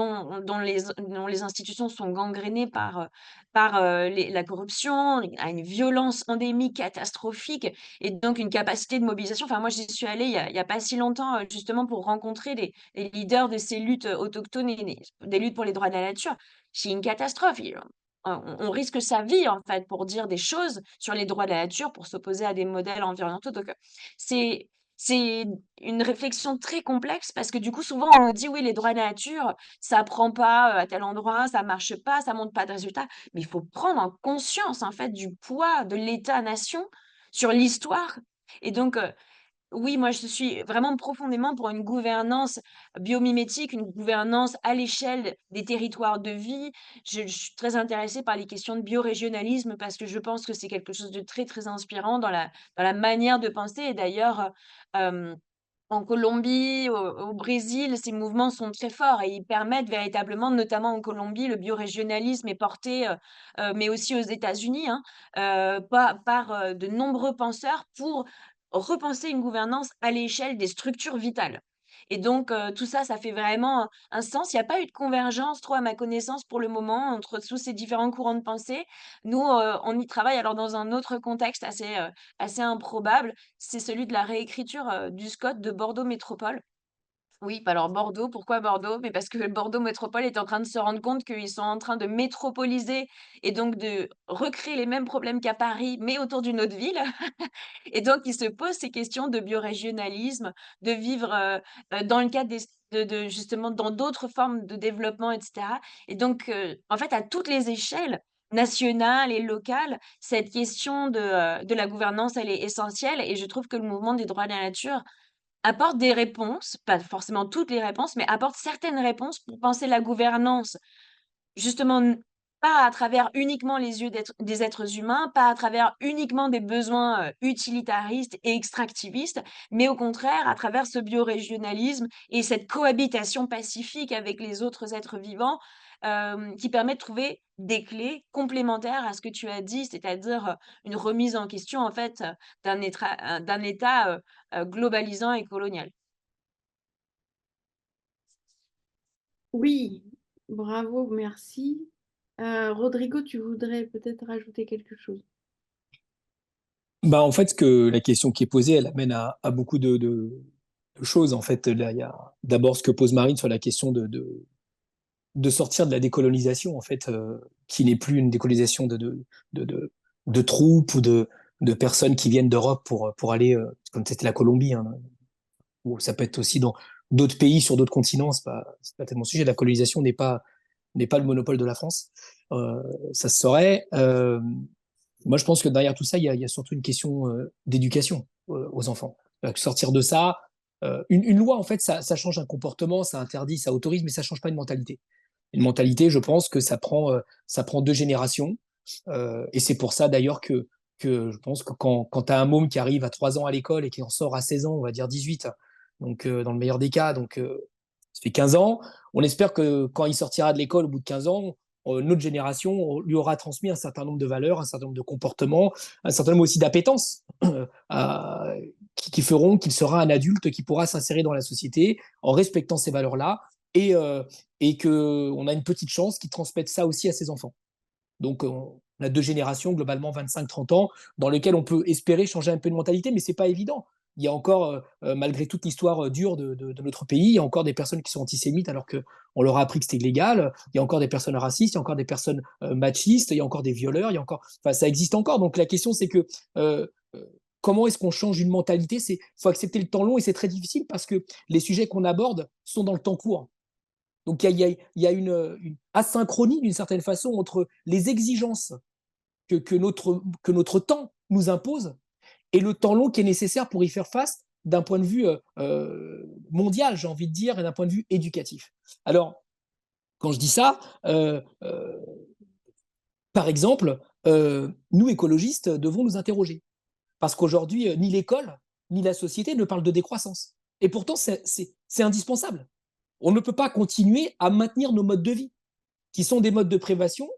les institutions sont gangrénées par la corruption, à une violence endémique catastrophique et donc une capacité de mobilisation. Enfin, moi, j'y suis allée il y a pas si longtemps, justement pour rencontrer les leaders de ces luttes autochtones et des luttes pour les droits de la nature. C'est une catastrophe. On risque sa vie, en fait, pour dire des choses sur les droits de la nature, pour s'opposer à des modèles environnementaux. Donc, c'est c'est une réflexion très complexe parce que, du coup, souvent, on nous dit: «Oui, les droits de la nature, ça prend pas, à tel endroit, ça marche pas, ça montre pas de résultats». Mais il faut prendre en conscience, en fait, du poids de l'État-nation sur l'histoire et donc, oui, moi, je suis vraiment profondément pour une gouvernance biomimétique, une gouvernance à l'échelle des territoires de vie. Je suis très intéressée par les questions de biorégionalisme parce que je pense que c'est quelque chose de très, très inspirant dans la manière de penser et d'ailleurs, hem, en Colombie, au Brésil, ces mouvements sont très forts et ils permettent véritablement, notamment en Colombie, le biorégionalisme est porté, mais aussi aux États-Unis, hein, par, de nombreux penseurs pour repenser une gouvernance à l'échelle des structures vitales et donc tout ça, ça fait vraiment un sens. Il y a pas eu de convergence trop à ma connaissance pour le moment entre tous ces différents courants de pensée. Nous, on y travaille alors dans un autre contexte assez improbable, c'est celui de la réécriture, du SCOT de Bordeaux Métropole. Oui, bah, alors Bordeaux, pourquoi Bordeaux? Mais parce que Bordeaux Métropole est en train de se rendre compte qu'ils sont en train de métropoliser et donc de recréer les mêmes problèmes qu'à Paris, mais autour d'une autre ville. Et donc ils se posent ces questions de biorégionalisme, de vivre, dans le cadre de justement dans d'autres formes de développement et cetera. Et donc, en fait, à toutes les échelles, nationales et locales, cette question de la gouvernance, elle est essentielle et je trouve que le mouvement des droits de la nature apporte des réponses, pas forcément toutes les réponses, mais apporte certaines réponses pour penser la gouvernance, justement pas à travers uniquement les yeux des êtres humains, pas à travers uniquement des besoins, utilitaristes et extractivistes, mais au contraire à travers ce biorégionalisme et cette cohabitation pacifique avec les autres êtres vivants, qui permet de trouver des clés complémentaires à ce que tu as dit, c'est-à-dire, une remise en question en fait, d'un État, globalisant et colonial.
Oui, bravo, merci. Rodrigo, tu voudrais peut-être rajouter quelque chose?
Bah, en fait, la question qui est posée, elle amène à beaucoup de choses. En fait, là, il y a d'abord ce que pose Marine sur la question de sortir de la décolonisation, en fait, qui n'est plus une décolonisation de, de, de troupes ou de personnes qui viennent d'Europe pour aller, comme c'était la Colombie, hein, ou ça peut être aussi dans d'autres pays, sur d'autres continents, c'est pas tellement le sujet. La colonisation n'est pas le monopole de la France. Ça se saurait. Moi, je pense que derrière tout ça, il y a surtout une question d'éducation aux enfants. Sortir de ça, une loi, en fait, ça change un comportement, ça interdit, ça autorise, mais ça change pas une mentalité. Une mentalité, je pense que ça prend 2 générations. Et c'est pour ça, d'ailleurs, que je pense que quand tu as un môme qui arrive à 3 ans à l'école et qui en sort à 16 ans, on va dire 18, donc dans le meilleur des cas, donc Ça fait 15 ans. On espère que quand il sortira de l'école au bout de 15 ans, notre génération lui aura transmis un certain nombre de valeurs, un certain nombre de comportements, un certain nombre aussi d'appétences qui feront qu'il sera un adulte qui pourra s'insérer dans la société en respectant ces valeurs-là et qu'on a une petite chance qu'il transmette ça aussi à ses enfants. Donc, on a 2 générations, globalement 25-30 ans, dans lesquelles on peut espérer changer un peu de mentalité, mais ce n'est pas évident. Il y a encore, malgré toute l'histoire dure de notre pays, il y a encore des personnes qui sont antisémites alors qu'on leur a appris que c'était illégal. Il y a encore des personnes racistes, il y a encore des personnes machistes, il y a encore des violeurs, enfin, ça existe encore. Donc la question, c'est que comment est-ce qu'on change une mentalité? Il faut accepter le temps long et c'est très difficile parce que les sujets qu'on aborde sont dans le temps court. Donc il y a une asynchronie d'une certaine façon entre les exigences que notre temps nous impose et le temps long qui est nécessaire pour y faire face d'un point de vue mondial, j'ai envie de dire, et d'un point de vue éducatif. Alors, quand je dis ça, par exemple, nous, écologistes, devons nous interroger. Parce qu'aujourd'hui, ni l'école, ni la société ne parlent de décroissance. Et pourtant, c'est indispensable. On ne peut pas continuer à maintenir nos modes de vie, qui sont des modes de prédation,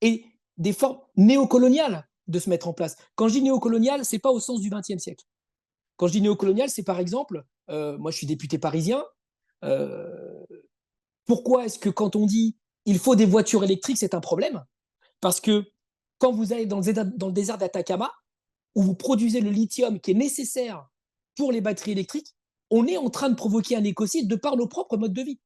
et des formes néocoloniales de se mettre en place. Quand je dis néocolonial, ce n'est pas au sens du XXe siècle. Quand je dis néocolonial, c'est par exemple, moi je suis député parisien, pourquoi est-ce que quand on dit il faut des voitures électriques, c'est un problème? Parce que quand vous allez dans le désert d'Atacama, où vous produisez le lithium qui est nécessaire pour les batteries électriques, on est en train de provoquer un écocide de par nos propres modes de vie.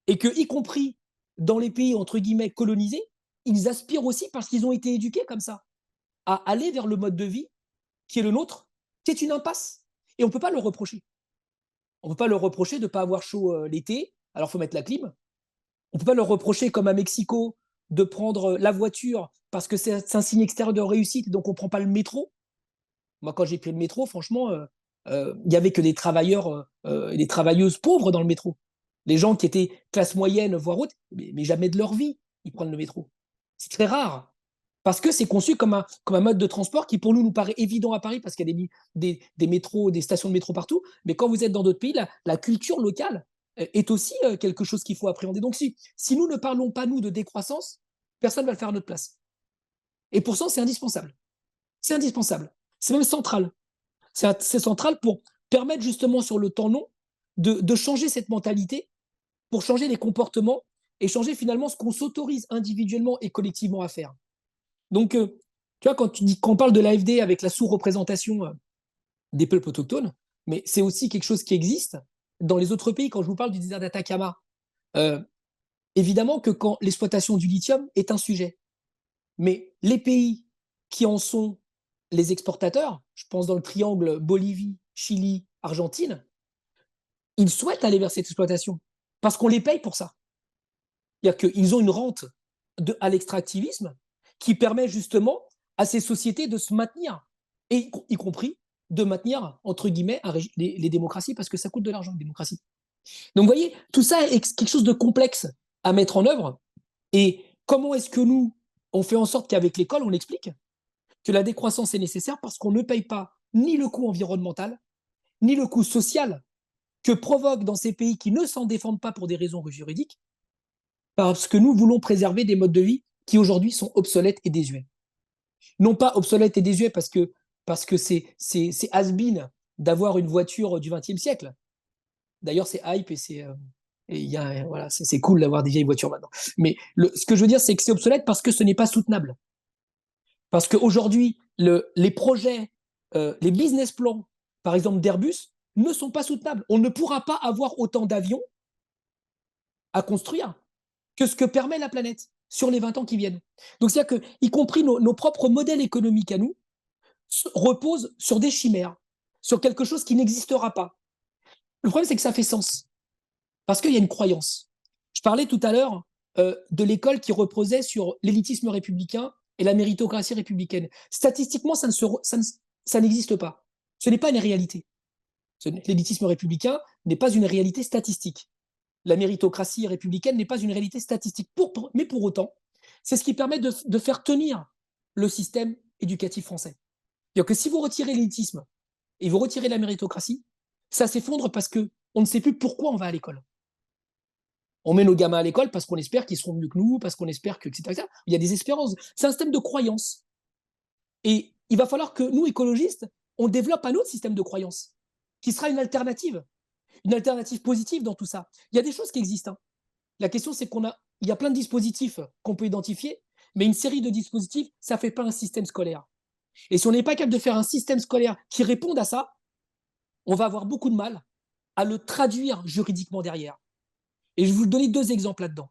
Et que, y compris dans les pays, entre guillemets, colonisés, ils aspirent aussi, parce qu'ils ont été éduqués comme ça, à aller vers le mode de vie qui est le nôtre, qui est une impasse. Et on ne peut pas le reprocher. On ne peut pas leur reprocher de ne pas avoir chaud l'été, alors il faut mettre la clim. On ne peut pas leur reprocher, comme à Mexico, de prendre la voiture parce que c'est un signe extérieur de réussite, donc on ne prend pas le métro. Moi, quand j'ai pris le métro, franchement, il n'y avait que des travailleurs et des travailleuses pauvres dans le métro. Les gens qui étaient classe moyenne, voire haute, mais jamais de leur vie, ils prennent le métro. C'est très rare. Parce que c'est conçu comme un mode de transport qui, pour nous paraît évident à Paris, parce qu'il y a des métros, des stations de métro partout. Mais quand vous êtes dans d'autres pays, la culture locale est aussi quelque chose qu'il faut appréhender. Donc, si nous ne parlons pas, nous, de décroissance, personne ne va le faire à notre place. Et pour ça, c'est indispensable. C'est indispensable. C'est même central. C'est central pour permettre justement sur le temps long de changer cette mentalité, pour changer les comportements et changer finalement ce qu'on s'autorise individuellement et collectivement à faire. Donc, tu vois, quand on parle de l'AFD avec la sous-représentation des peuples autochtones, mais c'est aussi quelque chose qui existe dans les autres pays. Quand je vous parle du désert d'Atacama, évidemment que quand l'exploitation du lithium est un sujet, mais les pays qui en sont les exportateurs, je pense dans le triangle Bolivie, Chili, Argentine, ils souhaitent aller vers cette exploitation parce qu'on les paye pour ça. C'est-à-dire qu'ils ont une rente à l'extractivisme qui permet justement à ces sociétés de se maintenir, et y compris de maintenir, entre guillemets, les démocraties, parce que ça coûte de l'argent, une démocratie. Donc, vous voyez, tout ça est quelque chose de complexe à mettre en œuvre. Et comment est-ce que nous, on fait en sorte qu'avec l'école, on explique que la décroissance est nécessaire parce qu'on ne paye pas ni le coût environnemental, ni le coût social que provoque dans ces pays qui ne s'en défendent pas pour des raisons juridiques, parce que nous voulons préserver des modes de vie qui aujourd'hui sont obsolètes et désuets. Non pas obsolètes et désuets parce que c'est has-been d'avoir une voiture du XXe siècle. D'ailleurs, c'est hype et voilà, c'est cool d'avoir des vieilles voitures maintenant. Mais ce que je veux dire, c'est que c'est obsolète parce que ce n'est pas soutenable. Parce qu'aujourd'hui, les projets, les business plans, par exemple d'Airbus, ne sont pas soutenables. On ne pourra pas avoir autant d'avions à construire que ce que permet la planète sur les 20 ans qui viennent. Donc, c'est-à-dire que, y compris nos propres modèles économiques à nous, reposent sur des chimères, sur quelque chose qui n'existera pas. Le problème, c'est que ça fait sens, parce qu'il y a une croyance. Je parlais tout à l'heure de l'école qui reposait sur l'élitisme républicain et la méritocratie républicaine. Statistiquement, ça n'existe pas. Ce n'est pas une réalité. L'élitisme républicain n'est pas une réalité statistique. La méritocratie républicaine n'est pas une réalité statistique. Mais pour autant, c'est ce qui permet de faire tenir le système éducatif français. C'est-à-dire que si vous retirez l'élitisme et vous retirez la méritocratie, ça s'effondre parce que on ne sait plus pourquoi on va à l'école. On met nos gamins à l'école parce qu'on espère qu'ils seront mieux que nous, parce qu'on espère que, etc., etc. Il y a des espérances. C'est un système de croyance. Et il va falloir que nous, écologistes, on développe un autre système de croyance qui sera une alternative positive dans tout ça. Il y a des choses qui existent. Hein. La question, c'est il y a plein de dispositifs qu'on peut identifier, mais une série de dispositifs, ça ne fait pas un système scolaire. Et si on n'est pas capable de faire un système scolaire qui réponde à ça, on va avoir beaucoup de mal à le traduire juridiquement derrière. Et je vais vous donner 2 exemples là-dedans.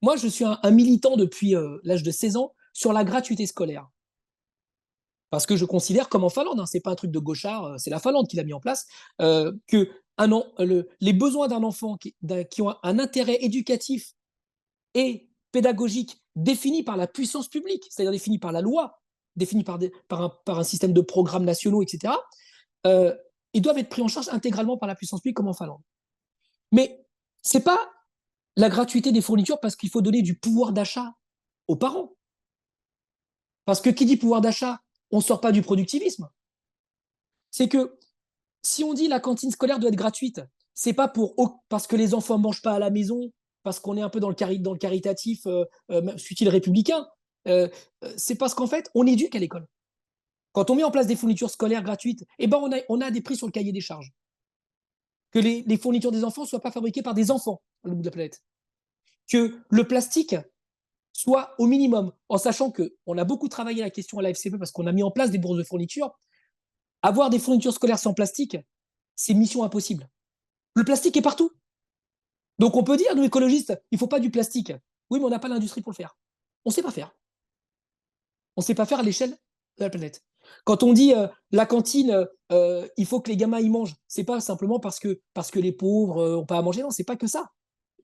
Moi, je suis un militant depuis l'âge de 16 ans sur la gratuité scolaire. Parce que je considère, comme en Finlande, hein, c'est pas un truc de gauchard, c'est la Finlande qui l'a mis en place, que les besoins d'un enfant qui ont un intérêt éducatif et pédagogique défini par la puissance publique, c'est-à-dire défini par la loi, défini par un système de programmes nationaux, etc., ils doivent être pris en charge intégralement par la puissance publique comme en Finlande. Mais c'est pas la gratuité des fournitures parce qu'il faut donner du pouvoir d'achat aux parents. Parce que qui dit pouvoir d'achat, on ne sort pas du productivisme. C'est que si on dit la cantine scolaire doit être gratuite, c'est pas parce que les enfants ne mangent pas à la maison, parce qu'on est un peu dans le caritatif, fut-il républicain. C'est parce qu'en fait, on éduque à l'école. Quand on met en place des fournitures scolaires gratuites, eh ben on a des prix sur le cahier des charges. Que les fournitures des enfants ne soient pas fabriquées par des enfants à l'autre bout de la planète. Que le plastique soit au minimum, en sachant qu'on a beaucoup travaillé la question à la FCPE parce qu'on a mis en place des bourses de fourniture. Avoir des fournitures scolaires sans plastique, c'est mission impossible. Le plastique est partout. Donc on peut dire, nous écologistes, il ne faut pas du plastique. Oui, mais on n'a pas l'industrie pour le faire. On ne sait pas faire. On ne sait pas faire à l'échelle de la planète. Quand on dit la cantine, il faut que les gamins y mangent, c'est pas simplement parce que les pauvres n'ont pas à manger. Non, c'est pas que ça.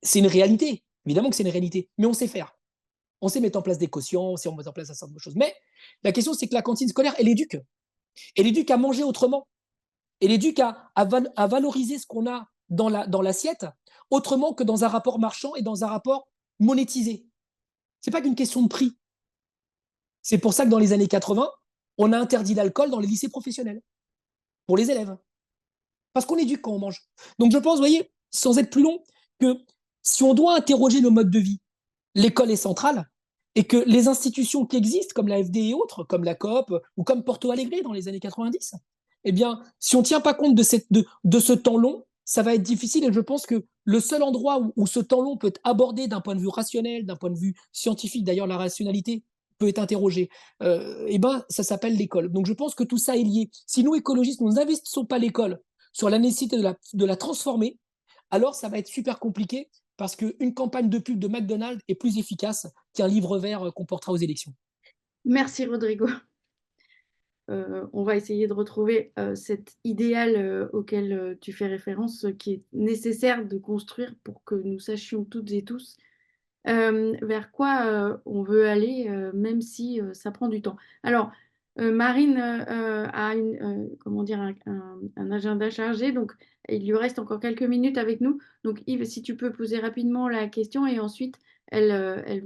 C'est une réalité. Évidemment que c'est une réalité, mais on sait faire. On sait mettre en place des quotients, on sait mettre en place un certain nombre de choses. Mais la question, c'est que la cantine scolaire, elle éduque. Elle éduque à manger autrement. Elle éduque à valoriser ce qu'on a dans l'assiette autrement que dans un rapport marchand et dans un rapport monétisé. Ce n'est pas qu'une question de prix. C'est pour ça que dans les années 80, on a interdit l'alcool dans les lycées professionnels pour les élèves. Parce qu'on éduque quand on mange. Donc je pense, vous voyez, sans être plus long, que si on doit interroger nos modes de vie, l'école est centrale et que les institutions qui existent, comme la FD et autres, comme la Coop ou comme Porto Alegre dans les années 90, eh bien, si on ne tient pas compte de ce temps long, ça va être difficile. Et je pense que le seul endroit où ce temps long peut être abordé d'un point de vue rationnel, d'un point de vue scientifique, d'ailleurs la rationalité peut être interrogée, eh ben, ça s'appelle l'école. Donc je pense que tout ça est lié. Si nous, écologistes, nous n'investissons pas l'école sur la nécessité de la transformer, alors ça va être super compliqué parce qu'une campagne de pub de McDonald's est plus efficace qu'un livre vert qu'on portera aux élections.
Merci Rodrigo. On va essayer de retrouver cet idéal auquel tu fais référence, qui est nécessaire de construire pour que nous sachions toutes et tous vers quoi on veut aller, même si ça prend du temps. Alors, Marine a comment dire, un agenda chargé, donc il lui reste encore quelques minutes avec nous. Donc Yves, si tu peux poser rapidement la question et ensuite elle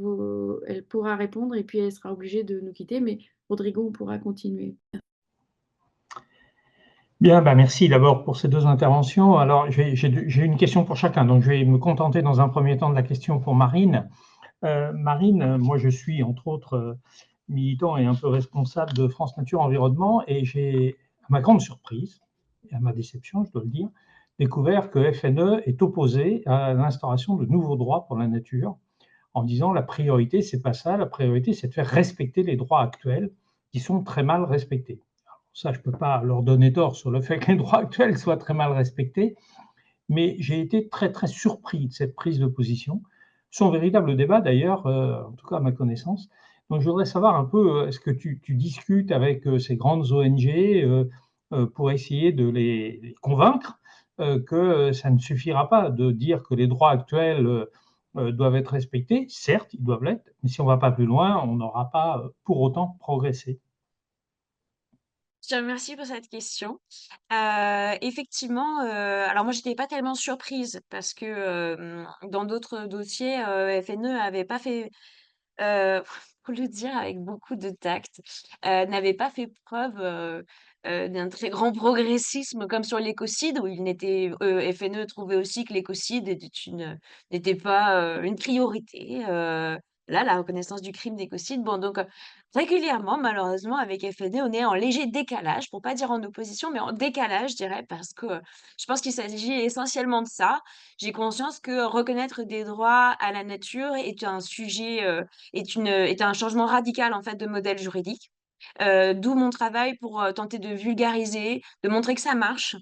pourra répondre et puis elle sera obligée de nous quitter, mais Rodrigo, on pourra continuer.
Bien, merci d'abord pour ces 2 interventions. Alors, j'ai une question pour chacun, donc je vais me contenter dans un premier temps de la question pour Marine. Marine, moi je suis entre autres militant et un peu responsable de France Nature Environnement et j'ai, à ma grande surprise et à ma déception, je dois le dire, découvert que FNE est opposé à l'instauration de nouveaux droits pour la nature en disant la priorité, c'est pas ça, la priorité, c'est de faire respecter les droits actuels qui sont très mal respectés. Alors, ça, je ne peux pas leur donner tort sur le fait que les droits actuels soient très mal respectés, mais j'ai été très, très surpris de cette prise de position. Son véritable débat, d'ailleurs, en tout cas à ma connaissance. Donc, je voudrais savoir un peu, est-ce que tu discutes avec ces grandes ONG pour essayer de les convaincre que ça ne suffira pas de dire que les droits actuels doivent être respectés. Certes, ils doivent l'être, mais si on ne va pas plus loin, on n'aura pas pour autant progressé.
Je te remercie pour cette question. Effectivement, alors moi j'étais pas tellement surprise parce que dans d'autres dossiers, FNE avait pas fait heu, pour le dire avec beaucoup de tact, n'avait pas fait preuve, d'un très grand progressisme comme sur l'écocide où FNE trouvait aussi que l'écocide n'était pas, une priorité, là, la reconnaissance du crime d'écocide. Bon donc, régulièrement malheureusement avec FNE, on est en léger décalage, pour pas dire en opposition, mais en décalage je dirais parce que, je pense qu'il s'agit essentiellement de ça. J'ai conscience que reconnaître des droits à la nature est un sujet, est un changement radical en fait de modèle juridique. D'où mon travail pour, tenter de vulgariser, de montrer que ça marche,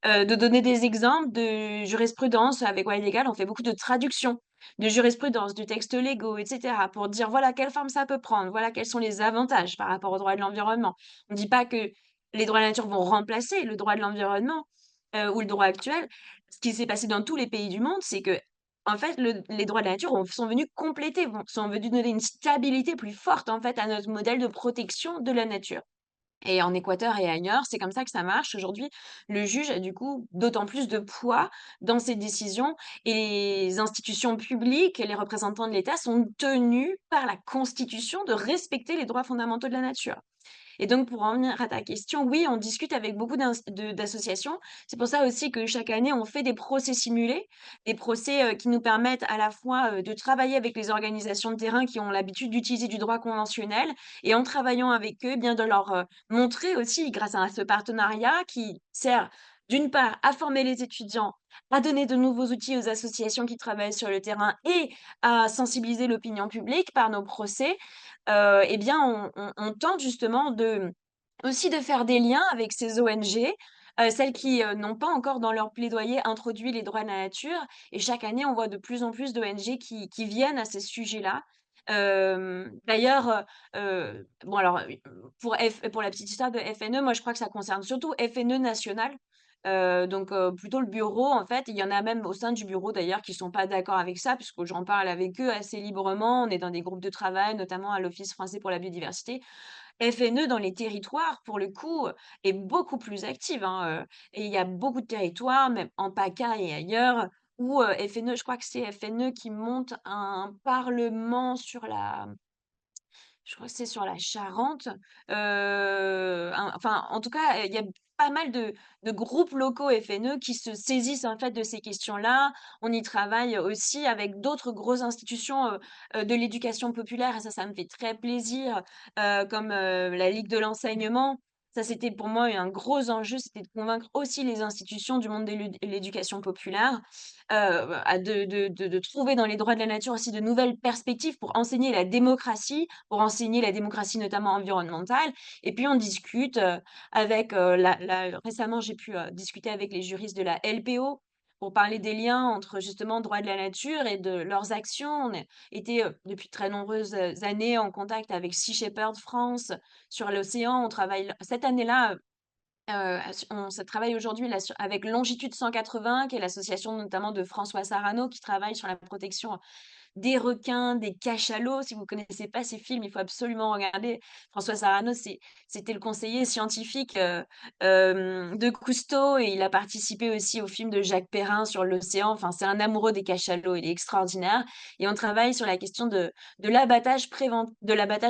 de donner des exemples de jurisprudence. Avec Wild Legal, on fait beaucoup de traductions de jurisprudence, de textes légaux et cetera pour dire: «Voilà quelle forme ça peut prendre, voilà quels sont les avantages par rapport au droit de l'environnement». On ne dit pas que les droits de la nature vont remplacer le droit de l'environnement, ou le droit actuel. Ce qui s'est passé dans tous les pays du monde, c'est que en fait, les droits de la nature sont venus compléter, sont venus donner une stabilité plus forte, en fait, à notre modèle de protection de la nature. Et en Équateur et ailleurs, c'est comme ça que ça marche. Aujourd'hui, le juge a du coup d'autant plus de poids dans ses décisions et les institutions publiques et les représentants de l'État sont tenus par la Constitution de respecter les droits fondamentaux de la nature. Et donc, pour en venir à ta question, oui, on discute avec beaucoup d'associations. C'est pour ça aussi que chaque année, on fait des procès simulés, des procès qui nous permettent à la fois de travailler avec les organisations de terrain qui ont l'habitude d'utiliser du droit conventionnel et en travaillant avec eux, bien de leur montrer aussi, grâce à ce partenariat qui sert d'une part à former les étudiants, à donner de nouveaux outils aux associations qui travaillent sur le terrain et à sensibiliser l'opinion publique par nos procès, eh bien, on tente justement aussi de faire des liens avec ces ONG, celles qui, n'ont pas encore dans leur plaidoyer introduit les droits de la nature et chaque année, on voit de plus en plus d'ONG qui viennent à ces sujets-là. D'ailleurs, bon alors, pour la petite histoire de FNE, moi je crois que ça concerne surtout FNE national, donc plutôt le bureau en fait. Il y en a même au sein du bureau d'ailleurs qui sont pas d'accord avec ça puisque j'en parle avec eux assez librement. On est dans des groupes de travail, notamment à l'Office français pour la biodiversité. FNE dans les territoires, pour le coup, est beaucoup plus active, hein, et il y a beaucoup de territoires, même en PACA et ailleurs, où, FNE je crois que c'est FNE qui monte un parlement je crois que c'est sur la Charente, enfin, en tout cas, il y a pas mal de groupes locaux FNE qui se saisissent, en fait, de ces questions-là. On y travaille aussi avec d'autres grosses institutions, de l'éducation populaire et ça me fait très plaisir, comme, la Ligue de l'enseignement. Ça, c'était pour moi un gros enjeu, c'était de convaincre aussi les institutions du monde de l'éducation populaire, à de trouver dans les droits de la nature aussi de nouvelles perspectives pour enseigner la démocratie, notamment environnementale. Et puis on discute, avec, récemment j'ai pu, discuter avec les juristes de la LPO pour parler des liens entre justement droit de la nature et de leurs actions. On a été, depuis de très nombreuses, années en contact avec Sea Shepherd France sur l'océan. On travaille cette année-là, on se travaille aujourd'hui là avec Longitude 180 qui est l'association notamment de François Sarano qui travaille sur la protection des requins, des cachalots. Si vous connaissez pas ces films, il faut absolument regarder. François Sarano, c'était le conseiller scientifique, de Cousteau et il a participé aussi au film de Jacques Perrin sur l'océan. Enfin, c'est un amoureux des cachalots, il est extraordinaire et on travaille sur la question de l'abattage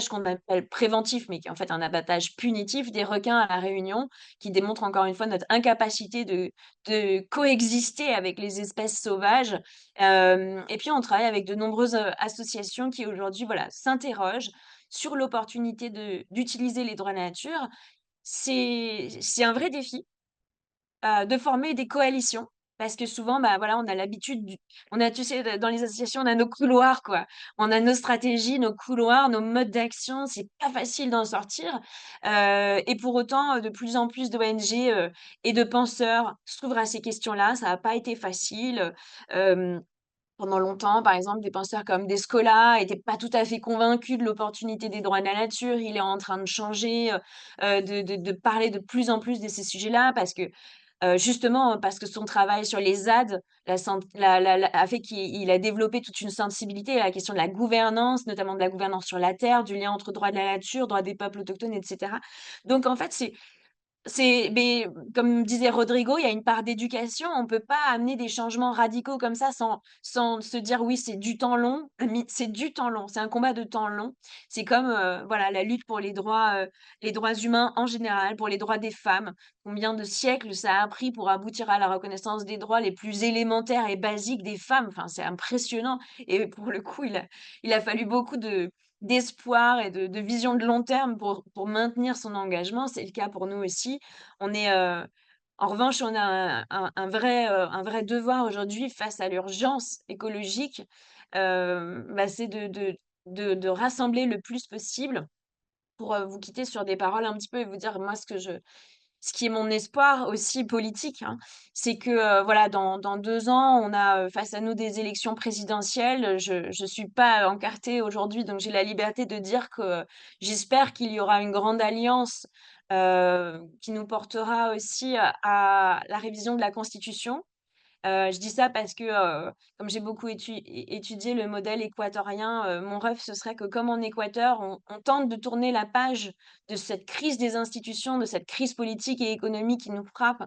qu'on appelle préventif, mais qui est en fait un abattage punitif des requins à La Réunion, qui démontre encore une fois notre incapacité de coexister avec les espèces sauvages. Et puis on travaille avec de nombreuses, associations qui aujourd'hui, voilà, s'interrogent sur l'opportunité d'utiliser les droits de la nature. C'est un vrai défi, de former des coalitions parce que souvent, bah, voilà, on a tu sais, dans les associations, on a nos couloirs, quoi. On a nos stratégies, nos couloirs, nos modes d'action, c'est pas facile d'en sortir, et pour autant, de plus en plus d'ONG, et de penseurs s'ouvrent à ces questions-là. Ça a pas été facile, pendant longtemps, par exemple, des penseurs comme Descola étaient pas tout à fait convaincus de l'opportunité des droits de la nature. Il est en train de changer, de parler de plus en plus de ces sujets-là parce que, justement, parce que son travail sur les ZAD la sent la a fait qu'il a développé toute une sensibilité à la question de la gouvernance, notamment de la gouvernance sur la terre, du lien entre droit de la nature, droits des peuples autochtones et cetera. Donc en fait, Mais comme disait Rodrigo, il y a une part d'éducation. On peut pas amener des changements radicaux comme ça sans se dire oui, c'est du temps long. C'est du temps long. C'est un combat de temps long. C'est comme voilà la lutte pour les droits humains en général, pour les droits des femmes. Combien de siècles ça a pris pour aboutir à la reconnaissance des droits les plus élémentaires et basiques des femmes. Enfin, c'est impressionnant. Et pour le coup, il a fallu beaucoup d'espoir et de vision de long terme pour maintenir son engagement. C'est le cas pour nous aussi. On est, en revanche, on a un vrai devoir aujourd'hui face à l'urgence écologique, c'est de rassembler le plus possible pour vous quitter sur des paroles un petit peu et vous dire moi ce qui est mon espoir aussi politique, hein, c'est que voilà, dans 2 ans, on a face à nous des élections présidentielles. Je suis pas encartée aujourd'hui, donc j'ai la liberté de dire que j'espère qu'il y aura une grande alliance qui nous portera aussi à la révision de la Constitution. Je dis ça parce que, comme j'ai beaucoup étudié le modèle équatorien, mon rêve, ce serait que comme en Équateur, on tente de tourner la page de cette crise des institutions, de cette crise politique et économique qui nous frappe,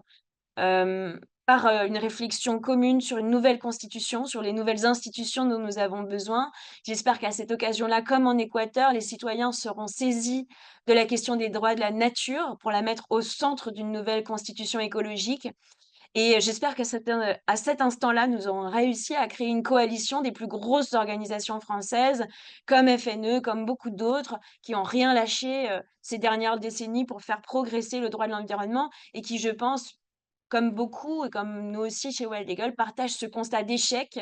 par, une réflexion commune sur une nouvelle constitution, sur les nouvelles institutions dont nous avons besoin. J'espère qu'à cette occasion-là, comme en Équateur, les citoyens seront saisis de la question des droits de la nature pour la mettre au centre d'une nouvelle constitution écologique. Et j'espère à cet instant-là, nous aurons réussi à créer une coalition des plus grosses organisations françaises, comme FNE, comme beaucoup d'autres, qui ont rien lâché, ces dernières décennies pour faire progresser le droit de l'environnement et qui, je pense, comme beaucoup et comme nous aussi chez Wild Eagle, partagent ce constat d'échec,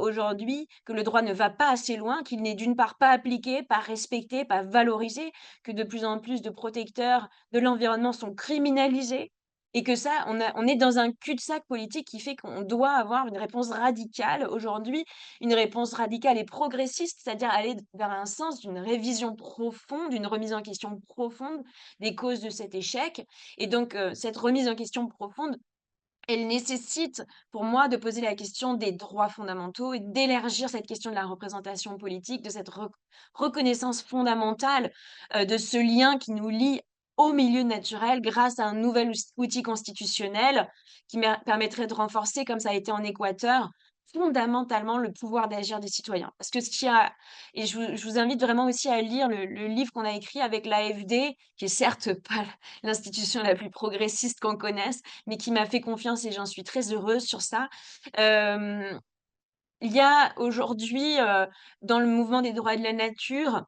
aujourd'hui, que le droit ne va pas assez loin, qu'il n'est d'une part pas appliqué, pas respecté, pas valorisé, que de plus en plus de protecteurs de l'environnement sont criminalisés et que ça, on est dans un cul-de-sac politique qui fait qu'on doit avoir une réponse radicale aujourd'hui, une réponse radicale et progressiste, c'est-à-dire aller vers un sens d'une révision profonde, d'une remise en question profonde des causes de cet échec. Et donc, cette remise en question profonde, elle nécessite, pour moi, de poser la question des droits fondamentaux et d'élargir cette question de la représentation politique, de cette reconnaissance fondamentale, de ce lien qui nous lie au milieu naturel grâce à un nouvel outil constitutionnel qui permettrait de renforcer, comme ça a été en Équateur, fondamentalement le pouvoir d'agir des citoyens. Parce que et je vous invite vraiment aussi à lire le livre qu'on a écrit avec l'AFD, qui est certes pas l'institution la plus progressiste qu'on connaisse, mais qui m'a fait confiance et j'en suis très heureuse sur ça. Hem, il y a aujourd'hui, dans le mouvement des droits de la nature,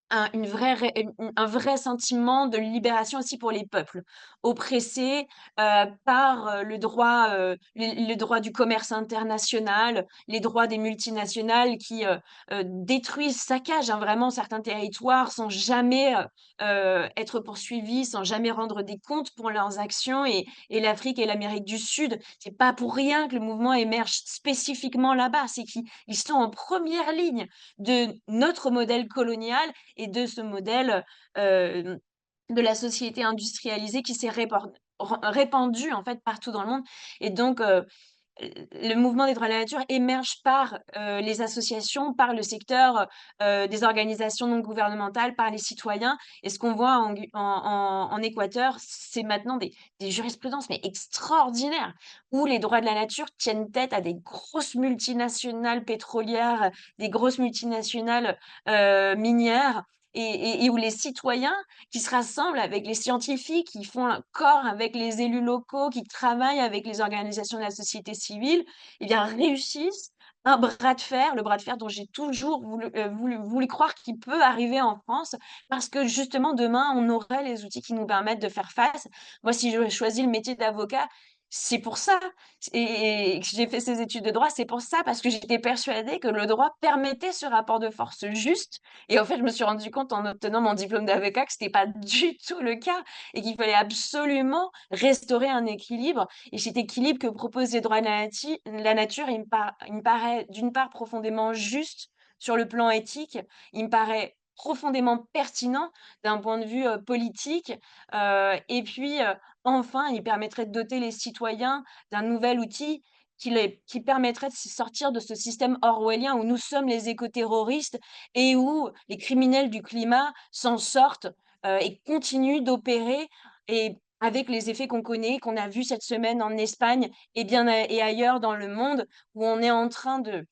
un vrai sentiment de libération aussi pour les peuples, oppressés, par, le droit du commerce international, les droits des multinationales qui, détruisent, saccagent, hein, vraiment certains territoires sans jamais, être poursuivis, sans jamais rendre des comptes pour leurs actions et l'Afrique et l'Amérique du Sud, c'est pas pour rien que le mouvement émerge spécifiquement là-bas, c'est qu'ils sont en première ligne de notre modèle colonial et de ce modèle, de la société industrialisée qui s'est répandu, en fait, partout dans le monde et donc le mouvement des droits de la nature émerge par, les associations, par le secteur, des organisations non gouvernementales, par les citoyens et ce qu'on voit en Équateur, c'est maintenant des jurisprudences, mais extraordinaires, où les droits de la nature tiennent tête à des grosses multinationales pétrolières, des grosses multinationales, minières et où les citoyens qui se rassemblent avec les scientifiques, qui font un corps avec les élus locaux, qui travaillent avec les organisations de la société civile, eh bien, réussissent un bras de fer, le bras de fer dont j'ai toujours voulu croire qu'il peut arriver en France, parce que justement, demain, on aurait les outils qui nous permettent de faire face. Moi, si je choisis le métier d'avocat, c'est pour ça et que j'ai fait ces études de droit, c'est pour ça, parce que j'étais persuadée que le droit permettait ce rapport de force juste et en fait, je me suis rendu compte en obtenant mon diplôme d'avocat que c'était pas du tout le cas et qu'il fallait absolument restaurer un équilibre. Et cet équilibre que proposent les droits de la nature, il me paraît d'une part profondément juste sur le plan éthique, il me paraît profondément pertinent d'un point de vue politique, et puis enfin, il permettrait de doter les citoyens d'un nouvel outil qui permettrait de sortir de ce système orwellien où nous sommes les écoterroristes et où les criminels du climat s'en sortent, et continuent d'opérer et avec les effets qu'on connaît, qu'on a vus cette semaine en Espagne et ailleurs dans le monde, où on est en train de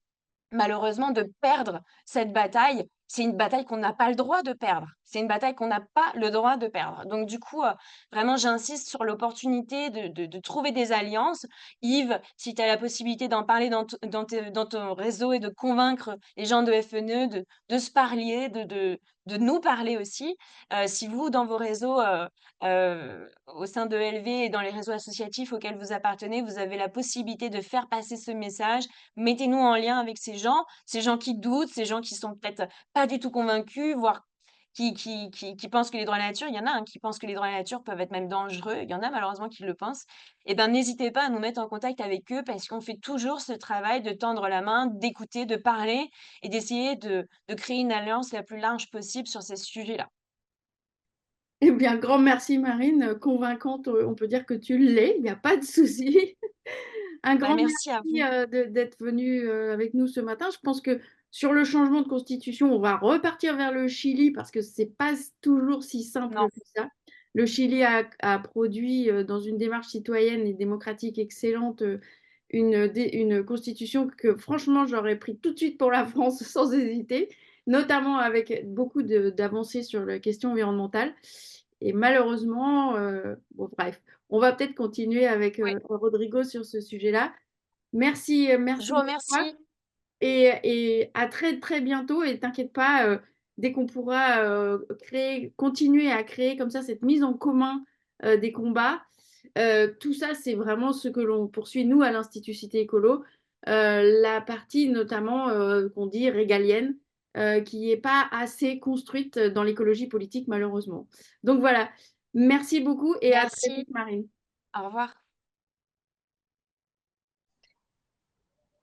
malheureusement de perdre cette bataille. C'est une bataille qu'on n'a pas le droit de perdre. C'est une bataille qu'on n'a pas le droit de perdre. Donc du coup, vraiment, j'insiste sur l'opportunité de trouver des alliances. Yves, si tu as la possibilité d'en parler dans ton réseau et de convaincre les gens de FNE de se parler, de nous parler aussi. Si vous, dans vos réseaux, au sein de LV et dans les réseaux associatifs auxquels vous appartenez, vous avez la possibilité de faire passer ce message, mettez-nous en lien avec ces gens qui doutent, ces gens qui sont peut-être pas du tout convaincus, voire qui pensent que les droits de la nature, il y en a hein, qui pensent que les droits de la nature peuvent être même dangereux, il y en a malheureusement qui le pensent. Eh ben, n'hésitez pas à nous mettre en contact avec eux parce qu'on fait toujours ce travail de tendre la main, d'écouter, de parler et d'essayer de créer une alliance la plus large possible sur ces sujets-là.
Eh bien, grand merci Marine, convaincante, on peut dire que tu l'es, il n'y a pas de souci. Un
Bah,
grand
merci à
merci
vous.
d'être venu avec nous ce matin. Je pense que sur le changement de constitution, on va repartir vers le Chili parce que ce n'est pas toujours si simple
Non,
que ça. Le Chili a produit dans une démarche citoyenne et démocratique excellente une constitution que franchement j'aurais pris tout de suite pour la France sans hésiter, notamment avec beaucoup d'avancées sur la question environnementale. Et malheureusement, bon, bref, on va peut-être continuer avec
ouais.
Rodrigo sur ce sujet-là. Merci,
Je
merci
vous
mille fois
remercie.
et à très très bientôt. Et t'inquiète pas, dès qu'on pourra continuer à créer comme ça cette mise en commun des combats, tout ça, c'est vraiment ce que l'on poursuit nous à l'Institut Cité Écolo. La partie notamment qu'on dit régalienne, qui n'est pas assez construite dans l'écologie politique malheureusement. Donc voilà, merci beaucoup et à très
Merci.
vite Marine.
Au revoir.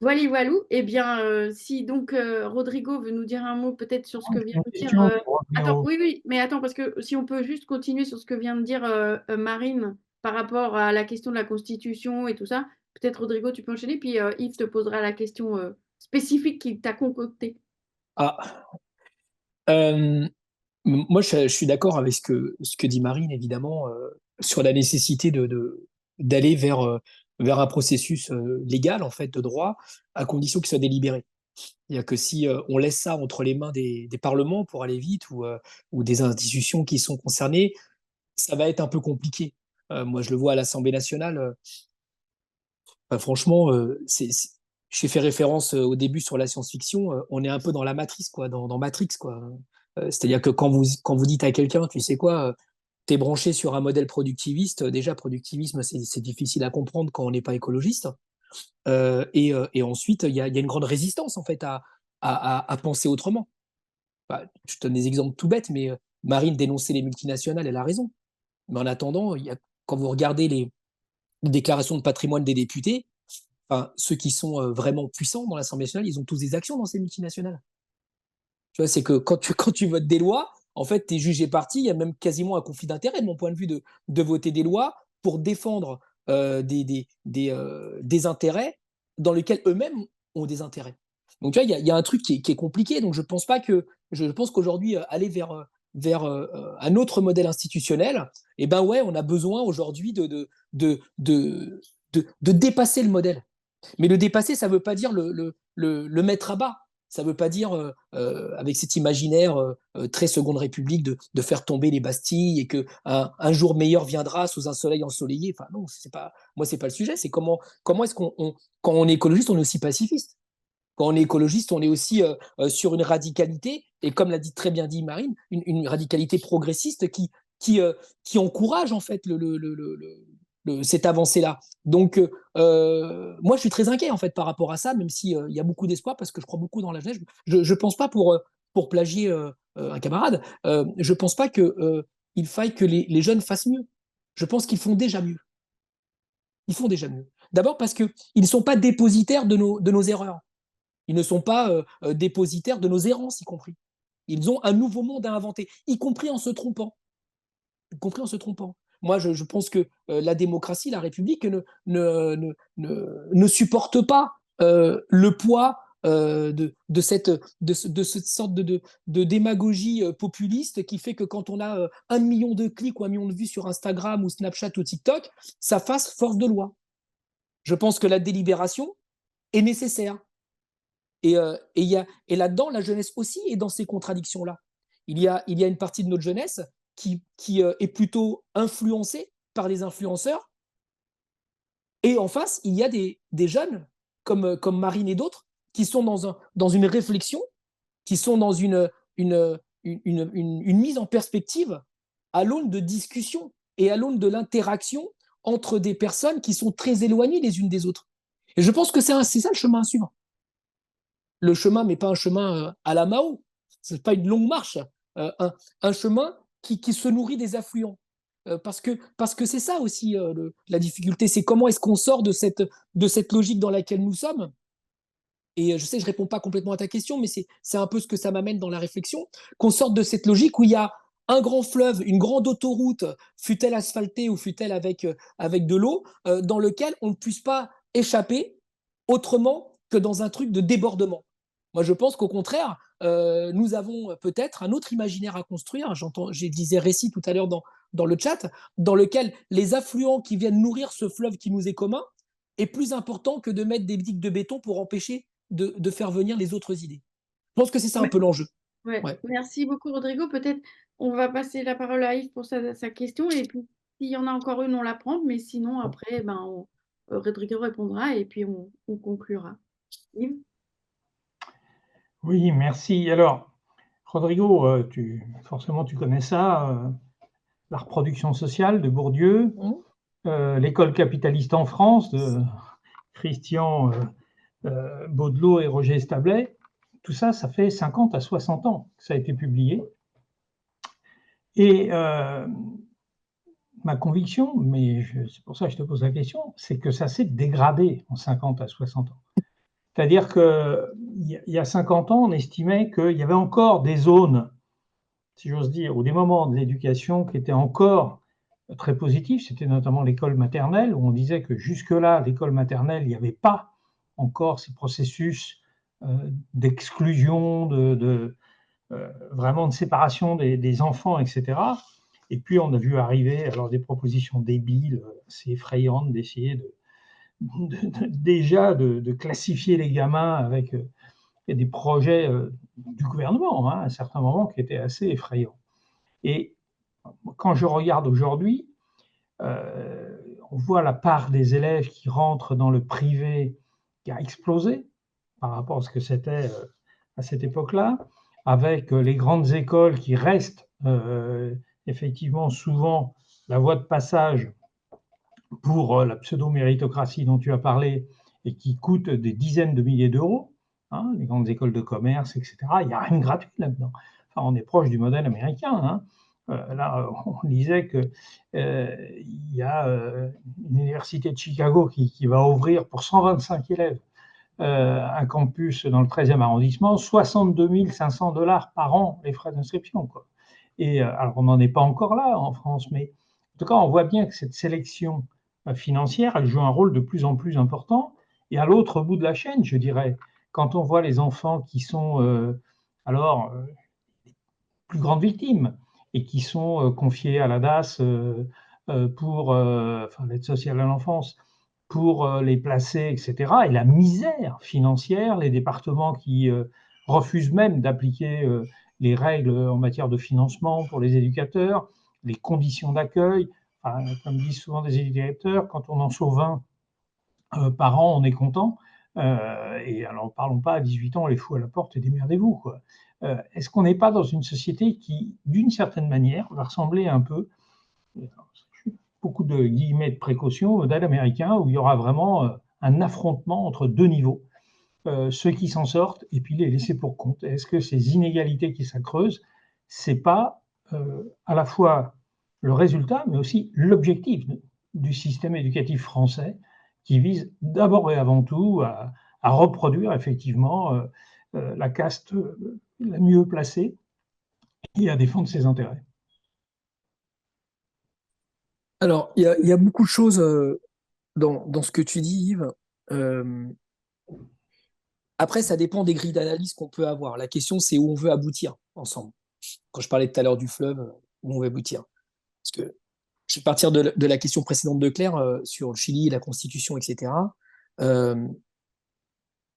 Voilà, voilou. Eh bien, si donc Rodrigo veut nous dire un mot peut-être sur ce que vient
Une
de dire.
question pour revenir
Attends,
au...
oui, oui, mais attends, parce que si on peut juste continuer sur ce que vient de dire Marine par rapport à la question de la Constitution et tout ça, peut-être Rodrigo, tu peux enchaîner, puis Yves te posera la question spécifique qu'il t'a concoctée.
Ah, euh, moi, je suis d'accord avec ce que dit Marine, évidemment, sur la nécessité d'aller vers un processus légal, en fait, de droit, à condition qu'il soit délibéré. Il n'y a que si on laisse ça entre les mains des parlements pour aller vite ou des institutions qui sont concernées, ça va être un peu compliqué. Moi, je le vois à l'Assemblée nationale. Franchement, j'ai fait référence au début sur la science-fiction. On est un peu dans la matrice, quoi, dans Matrix, quoi. C'est-à-dire que quand vous dites à quelqu'un, tu sais quoi, tu es branché sur un modèle productiviste, déjà, productivisme, c'est difficile à comprendre quand on n'est pas écologiste. Et ensuite, il y a une grande résistance, en fait, à penser autrement. Bah, je te donne des exemples tout bêtes, mais Marine dénonçait les multinationales, elle a raison. Mais en attendant, quand vous regardez les déclarations de patrimoine des députés, enfin, ceux qui sont vraiment puissants dans l'Assemblée nationale, ils ont tous des actions dans ces multinationales. Tu vois, c'est que quand tu votes des lois, en fait, tu es jugé parti, il y a même quasiment un conflit d'intérêt, de mon point de vue, de voter des lois pour défendre des intérêts dans lesquels eux-mêmes ont des intérêts. Donc, tu vois, il y a un truc qui est compliqué. Donc, je pense qu'aujourd'hui, aller vers un autre modèle institutionnel, eh ben ouais, on a besoin aujourd'hui de dépasser le modèle. Mais le dépasser, ça ne veut pas dire le mettre à bas. Ça ne veut pas dire, avec cet imaginaire très Seconde République, de faire tomber les Bastilles et qu'un jour meilleur viendra sous un soleil ensoleillé. Enfin, non, moi, ce n'est pas le sujet. C'est comment est-ce quand on est écologiste, on est aussi pacifiste. Quand on est écologiste, on est aussi sur une radicalité, et comme l'a très bien dit Marine, une radicalité progressiste qui encourage en fait cette avancée-là. Donc, moi, je suis très inquiet en fait par rapport à ça, même s'il y a beaucoup d'espoir, parce que je crois beaucoup dans la jeunesse. Je ne pense pas pour plagier un camarade, je ne pense pas qu'il faille que les jeunes fassent mieux. Je pense qu'ils font déjà mieux. Ils font déjà mieux. D'abord parce qu'ils ne sont pas dépositaires de nos erreurs. Ils ne sont pas dépositaires de nos errances, y compris. Ils ont un nouveau monde à inventer, y compris en se trompant. Y compris en se trompant. Moi, je pense que la démocratie, la République ne supporte pas le poids de cette sorte de démagogie populiste qui fait que quand on a 1 million de clics ou 1 million de vues sur Instagram ou Snapchat ou TikTok, ça fasse force de loi. Je pense que la délibération est nécessaire. Et là-dedans, la jeunesse aussi est dans ces contradictions-là. Il y a une partie de notre jeunesse qui est plutôt influencée par les influenceurs. Et en face, il y a des jeunes comme Marine et d'autres qui sont dans une réflexion, qui sont dans une mise en perspective à l'aune de discussion et à l'aune de l'interaction entre des personnes qui sont très éloignées les unes des autres. Et je pense que c'est ça le chemin à suivre. Le chemin, mais pas un chemin à la Mao, ce n'est pas une longue marche, un chemin qui se nourrit des affluents. Parce que c'est ça aussi la difficulté, c'est comment est-ce qu'on sort de cette logique dans laquelle nous sommes. Et je sais, je ne réponds pas complètement à ta question, mais c'est un peu ce que ça m'amène dans la réflexion, qu'on sorte de cette logique où il y a un grand fleuve, une grande autoroute, fût-elle asphaltée ou fût-elle avec de l'eau, dans lequel on ne puisse pas échapper autrement que dans un truc de débordement. Moi, je pense qu'au contraire, nous avons peut-être un autre imaginaire à construire. J'ai disais récit tout à l'heure dans le chat, dans lequel les affluents qui viennent nourrir ce fleuve qui nous est commun est plus important que de mettre des digues de béton pour empêcher de faire venir les autres idées. Je pense que c'est ça un peu l'enjeu.
Ouais.
Ouais.
Merci beaucoup, Rodrigo. Peut-être on va passer la parole à Yves pour sa question. Et puis, s'il y en a encore une, on la prend. Mais sinon, après, Rodrigo répondra et puis on conclura. Yves?
Oui, merci. Alors, Rodrigo, forcément, tu connais ça, la reproduction sociale de Bourdieu, l'école capitaliste en France de Christian Baudelot et Roger Stablet. Tout ça, ça fait 50 à 60 ans que ça a été publié. Et ma conviction, mais c'est pour ça que je te pose la question, c'est que ça s'est dégradé en 50 à 60 ans. C'est-à-dire qu'il y a 50 ans, on estimait qu'il y avait encore des zones, si j'ose dire, ou des moments de l'éducation qui étaient encore très positifs. C'était notamment l'école maternelle, où on disait que jusque-là, l'école maternelle, il n'y avait pas encore ces processus d'exclusion, vraiment de séparation des enfants, etc. Et puis, on a vu arriver alors des propositions débiles, assez effrayantes, d'essayer déjà de classifier les gamins avec des projets du gouvernement, à un certain moment, qui étaient assez effrayants. Et quand je regarde aujourd'hui, on voit la part des élèves qui rentrent dans le privé qui a explosé par rapport à ce que c'était à cette époque-là, avec les grandes écoles qui restent effectivement souvent la voie de passage pour la pseudo-méritocratie dont tu as parlé et qui coûte des dizaines de milliers d'euros, les grandes écoles de commerce, etc. Il n'y a rien de gratuit là-dedans. Enfin, on est proche du modèle américain. Là, on disait qu'il y a une université de Chicago qui va ouvrir pour 125 élèves un campus dans le 13e arrondissement, 62 500 $ par an les frais d'inscription. Et alors, on n'en est pas encore là en France, mais en tout cas, on voit bien que cette sélection financière, elle joue un rôle de plus en plus important. Et à l'autre bout de la chaîne, je dirais, quand on voit les enfants qui sont plus grandes victimes et qui sont confiés à la DAS pour l'aide sociale à l'enfance, pour les placer, etc. Et la misère financière, les départements qui refusent même d'appliquer les règles en matière de financement pour les éducateurs, les conditions d'accueil. Comme disent souvent des éducateurs, quand on en sauve 20 par an, on est content. Et alors, ne parlons pas à 18 ans, on les fout à la porte et démerdez-vous. Est-ce qu'on n'est pas dans une société qui, d'une certaine manière, va ressembler un peu, beaucoup de guillemets de précaution, au modèle américain, où il y aura vraiment un affrontement entre deux niveaux, ceux qui s'en sortent et puis les laissés pour compte. Est-ce que ces inégalités qui s'accreusent, c'est pas à la fois le résultat, mais aussi l'objectif du système éducatif français, qui vise d'abord et avant tout à reproduire effectivement la caste la mieux placée et à défendre ses intérêts.
Alors, il y a beaucoup de choses dans ce que tu dis, Yves. Après, ça dépend des grilles d'analyse qu'on peut avoir. La question, c'est où on veut aboutir ensemble. Quand je parlais tout à l'heure du fleuve, où on veut aboutir. Parce que je vais partir de la question précédente de Claire sur le Chili, la Constitution, etc. Euh,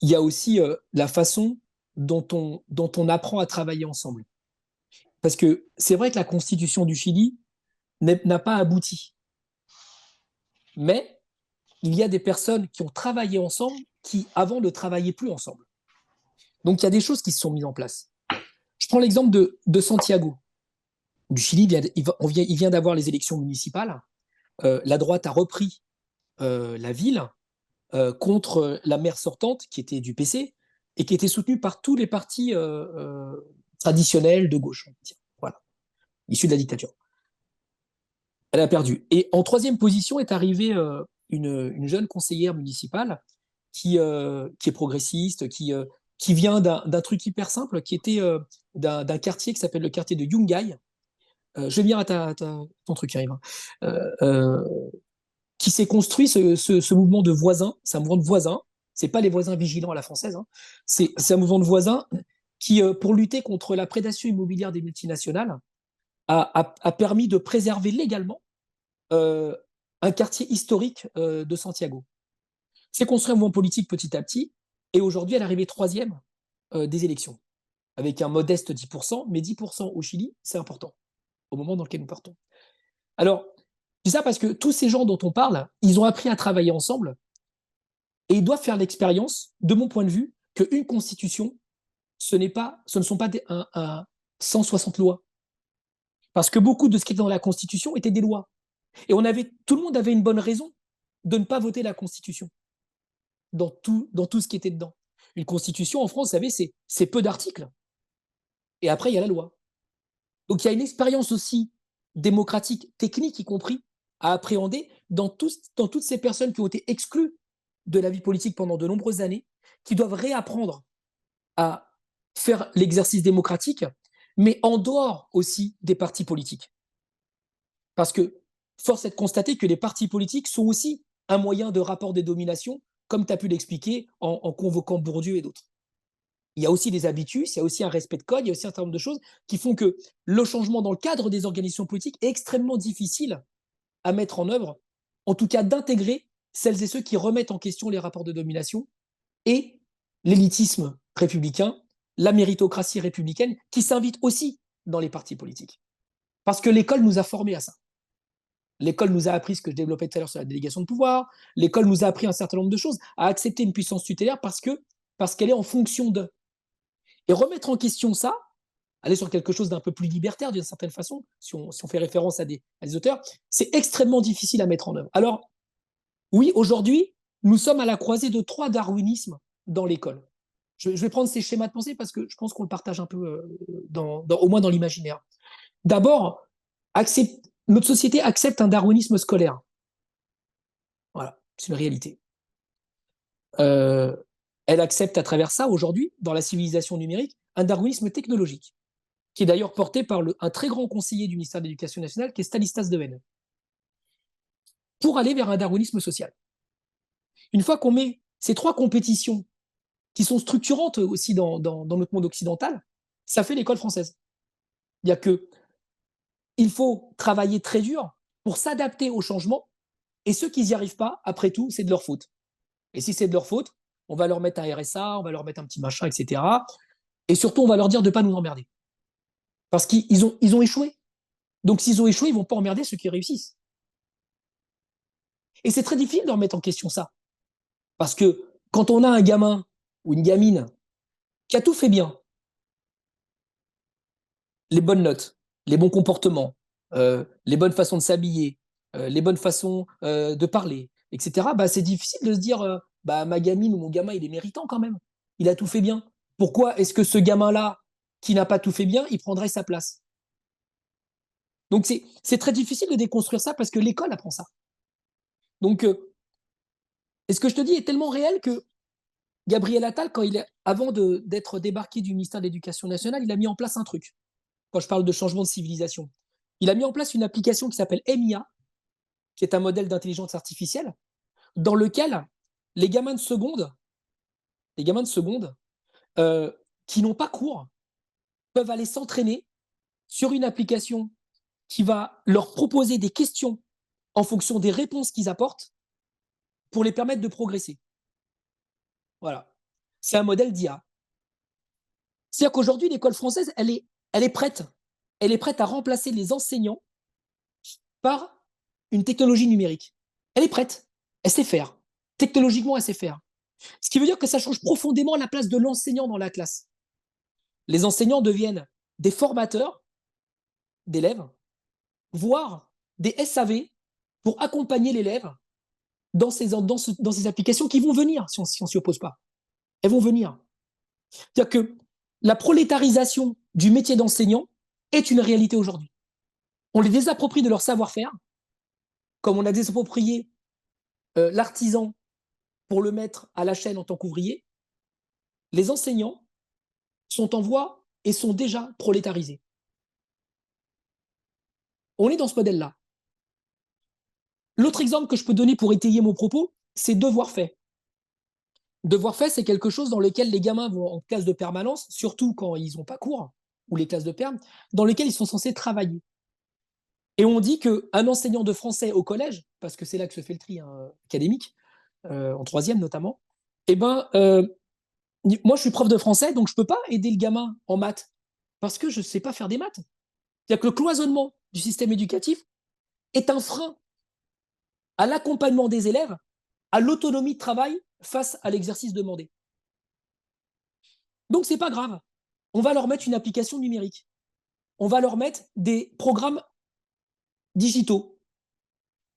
il y a aussi la façon dont on apprend à travailler ensemble. Parce que c'est vrai que la Constitution du Chili n'a pas abouti. Mais il y a des personnes qui ont travaillé ensemble qui, avant, ne travaillaient plus ensemble. Donc, il y a des choses qui se sont mises en place. Je prends l'exemple de Santiago. Du Chili, il vient d'avoir les élections municipales. La droite a repris la ville contre la maire sortante, qui était du PC, et qui était soutenue par tous les partis traditionnels de gauche, voilà, issus de la dictature. Elle a perdu. Et en troisième position est arrivée une jeune conseillère municipale qui est progressiste, qui vient d'un truc hyper simple, qui était d'un quartier qui s'appelle le quartier de Yungay. Je vais venir à ton truc, Yves. Qui s'est construit ce mouvement de voisins. C'est un mouvement de voisins. C'est pas les voisins vigilants à la française. Hein. C'est un mouvement de voisins qui, pour lutter contre la prédation immobilière des multinationales, a permis de préserver légalement un quartier historique de Santiago. C'est construit un mouvement politique petit à petit, et aujourd'hui, elle est arrivée troisième des élections, avec un modeste 10%, mais 10% au Chili, c'est important, au moment dans lequel nous partons. Alors, c'est ça parce que tous ces gens dont on parle, ils ont appris à travailler ensemble, et ils doivent faire l'expérience, de mon point de vue, qu'une constitution, ce ne sont pas 160 lois. Parce que beaucoup de ce qui était dans la constitution étaient des lois. Et tout le monde avait une bonne raison de ne pas voter la Constitution dans tout ce qui était dedans. Une Constitution, en France, vous savez, c'est peu d'articles. Et après, il y a la loi. Donc, il y a une expérience aussi démocratique, technique y compris, à appréhender dans toutes ces personnes qui ont été exclues de la vie politique pendant de nombreuses années, qui doivent réapprendre à faire l'exercice démocratique, mais en dehors aussi des partis politiques. Parce que force est de constater que les partis politiques sont aussi un moyen de rapport des dominations, comme tu as pu l'expliquer en convoquant Bourdieu et d'autres. Il y a aussi des habitus, il y a aussi un respect de code, il y a aussi un certain nombre de choses qui font que le changement dans le cadre des organisations politiques est extrêmement difficile à mettre en œuvre, en tout cas d'intégrer celles et ceux qui remettent en question les rapports de domination et l'élitisme républicain, la méritocratie républicaine, qui s'invite aussi dans les partis politiques. Parce que l'école nous a formés à ça. L'école nous a appris ce que je développais tout à l'heure sur la délégation de pouvoir. L'école nous a appris un certain nombre de choses, à accepter une puissance tutélaire parce qu'elle est en fonction de. Et remettre en question ça, aller sur quelque chose d'un peu plus libertaire d'une certaine façon, si on fait référence à des auteurs, c'est extrêmement difficile à mettre en œuvre. Alors, oui, aujourd'hui, nous sommes à la croisée de 3 darwinismes dans l'école. Je vais prendre ces schémas de pensée parce que je pense qu'on le partage un peu, au moins dans l'imaginaire. D'abord, notre société accepte un darwinisme scolaire. Voilà, c'est une réalité. Elle accepte à travers ça, aujourd'hui, dans la civilisation numérique, un darwinisme technologique, qui est d'ailleurs porté par un très grand conseiller du ministère de l'Éducation nationale, qui est Stanislas Dehaene, pour aller vers un darwinisme social. Une fois qu'on met ces 3 compétitions, qui sont structurantes aussi dans notre monde occidental, ça fait l'école française. Il y a que il faut travailler très dur pour s'adapter au changement, et ceux qui n'y arrivent pas, après tout, c'est de leur faute. Et si c'est de leur faute, on va leur mettre un RSA, on va leur mettre un petit machin, etc. Et surtout, on va leur dire de ne pas nous emmerder. Parce qu'ils ont échoué. Donc, s'ils ont échoué, ils ne vont pas emmerder ceux qui réussissent. Et c'est très difficile de remettre en question ça. Parce que quand on a un gamin ou une gamine qui a tout fait bien, les bonnes notes, les bons comportements, les bonnes façons de s'habiller, les bonnes façons de parler, etc., c'est difficile de se dire ma gamine ou mon gamin, il est méritant quand même. Il a tout fait bien. Pourquoi est-ce que ce gamin-là, qui n'a pas tout fait bien, il prendrait sa place? Donc, c'est très difficile de déconstruire ça parce que l'école apprend ça. Donc, et ce que je te dis est tellement réel que Gabriel Attal, avant d'être débarqué du ministère de l'Éducation nationale, il a mis en place un truc. Quand je parle de changement de civilisation, il a mis en place une application qui s'appelle MIA, qui est un modèle d'intelligence artificielle, dans lequel les gamins de seconde les gamins de seconde, qui n'ont pas cours, peuvent aller s'entraîner sur une application qui va leur proposer des questions en fonction des réponses qu'ils apportent pour les permettre de progresser. Voilà. C'est un modèle d'IA. C'est-à-dire qu'aujourd'hui, l'école française, elle est prête. Elle est prête à remplacer les enseignants par une technologie numérique. Elle est prête. Elle sait faire. Technologiquement, elle sait faire. Ce qui veut dire que ça change profondément la place de l'enseignant dans la classe. Les enseignants deviennent des formateurs d'élèves, voire des SAV pour accompagner l'élève dans ces applications qui vont venir si on ne s'y oppose pas. Elles vont venir. C'est-à-dire que la prolétarisation du métier d'enseignant est une réalité aujourd'hui. On les désapproprie de leur savoir-faire, comme on a désapproprié l'artisan pour le mettre à la chaîne en tant qu'ouvrier. Les enseignants sont en voie et sont déjà prolétarisés. On est dans ce modèle-là. L'autre exemple que je peux donner pour étayer mon propos, c'est devoir fait. Devoir fait, c'est quelque chose dans lequel les gamins vont en classe de permanence, surtout quand ils n'ont pas cours, ou les classes de perm, dans lesquelles ils sont censés travailler. Et on dit qu'un enseignant de français au collège, parce que c'est là que se fait le tri académique, en troisième notamment, moi je suis prof de français, donc je ne peux pas aider le gamin en maths, parce que je ne sais pas faire des maths. C'est-à-dire que le cloisonnement du système éducatif est un frein à l'accompagnement des élèves, à l'autonomie de travail face à l'exercice demandé. Donc, ce n'est pas grave. On va leur mettre une application numérique. On va leur mettre des programmes digitaux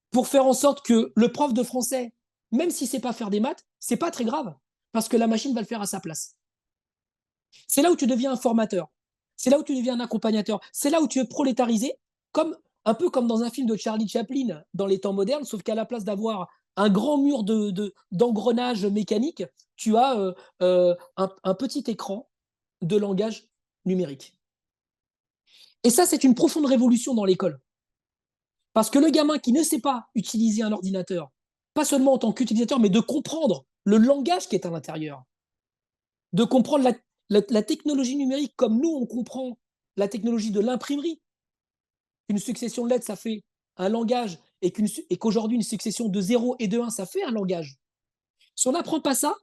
pour faire en sorte que le prof de français, même si ce n'est pas faire des maths, ce n'est pas très grave, parce que la machine va le faire à sa place. C'est là où tu deviens un formateur. C'est là où tu deviens un accompagnateur. C'est là où tu es prolétarisé, un peu comme dans un film de Charlie Chaplin dans les temps modernes, sauf qu'à la place d'avoir un grand mur d'engrenage mécanique, tu as un petit écran de langage numérique. Et ça, c'est une profonde révolution dans l'école. Parce que le gamin qui ne sait pas utiliser un ordinateur, pas seulement en tant qu'utilisateur, mais de comprendre le langage qui est à l'intérieur, de comprendre la technologie numérique comme nous, on comprend la technologie de l'imprimerie. Une succession de lettres, ça fait un langage, et qu'aujourd'hui, une succession de 0 et de 1, ça fait un langage. Si on n'apprend pas ça,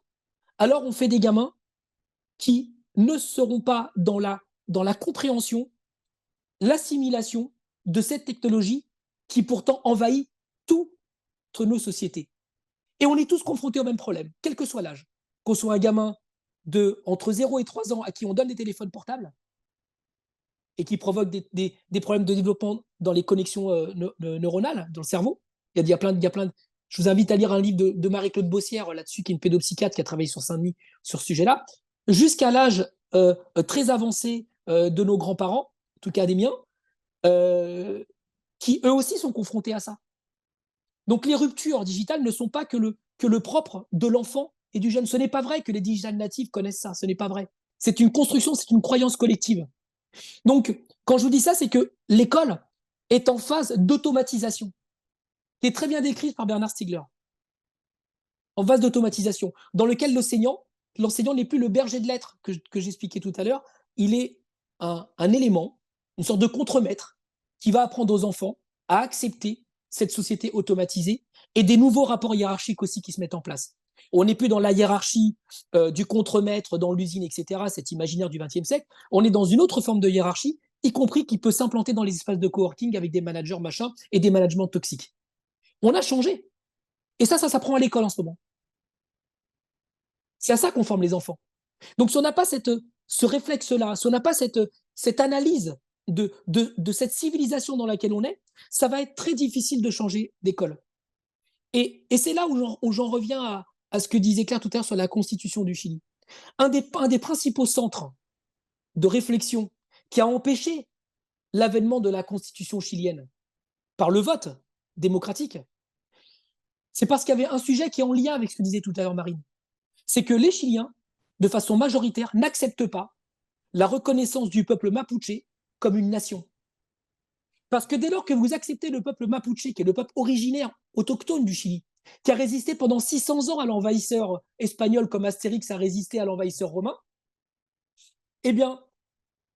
alors on fait des gamins qui ne seront pas dans la compréhension, l'assimilation de cette technologie qui pourtant envahit toutes nos sociétés. Et on est tous confrontés au même problème, quel que soit l'âge. Qu'on soit un gamin entre 0 et 3 ans à qui on donne des téléphones portables et qui provoquent des problèmes de développement dans les connexions neuronales, dans le cerveau. Il y a plein de. Je vous invite à lire un livre de Marie-Claude Bossière là-dessus, qui est une pédopsychiatre qui a travaillé sur Saint-Denis sur ce sujet-là, jusqu'à l'âge très avancé de nos grands-parents, en tout cas des miens, qui eux aussi sont confrontés à ça. Donc les ruptures digitales ne sont pas que le propre de l'enfant et du jeune. Ce n'est pas vrai que les digital natives connaissent ça, ce n'est pas vrai. C'est une construction, c'est une croyance collective. Donc, quand je vous dis ça, c'est que l'école est en phase d'automatisation, qui est très bien décrite par Bernard Stiegler. En phase d'automatisation, dans lequel l'enseignant n'est plus le berger de lettres que j'expliquais tout à l'heure, il est un élément, une sorte de contremaître qui va apprendre aux enfants à accepter cette société automatisée et des nouveaux rapports hiérarchiques aussi qui se mettent en place. On n'est plus dans la hiérarchie du contremaître dans l'usine, etc., cet imaginaire du XXe siècle. On est dans une autre forme de hiérarchie, y compris qui peut s'implanter dans les espaces de coworking avec des managers machin et des managements toxiques. On a changé. Et ça s'apprend à l'école en ce moment. C'est à ça qu'on forme les enfants. Donc si on n'a pas ce réflexe-là, si on n'a pas cette analyse de cette civilisation dans laquelle on est, ça va être très difficile de changer d'école. Et c'est là où j'en reviens à ce que disait Claire tout à l'heure sur la Constitution du Chili. Un des principaux centres de réflexion qui a empêché l'avènement de la Constitution chilienne par le vote démocratique, c'est parce qu'il y avait un sujet qui est en lien avec ce que disait tout à l'heure Marine. C'est que les Chiliens, de façon majoritaire, n'acceptent pas la reconnaissance du peuple mapuche comme une nation. Parce que dès lors que vous acceptez le peuple mapuche, qui est le peuple originaire, autochtone du Chili, qui a résisté pendant 600 ans à l'envahisseur espagnol comme Astérix a résisté à l'envahisseur romain, eh bien,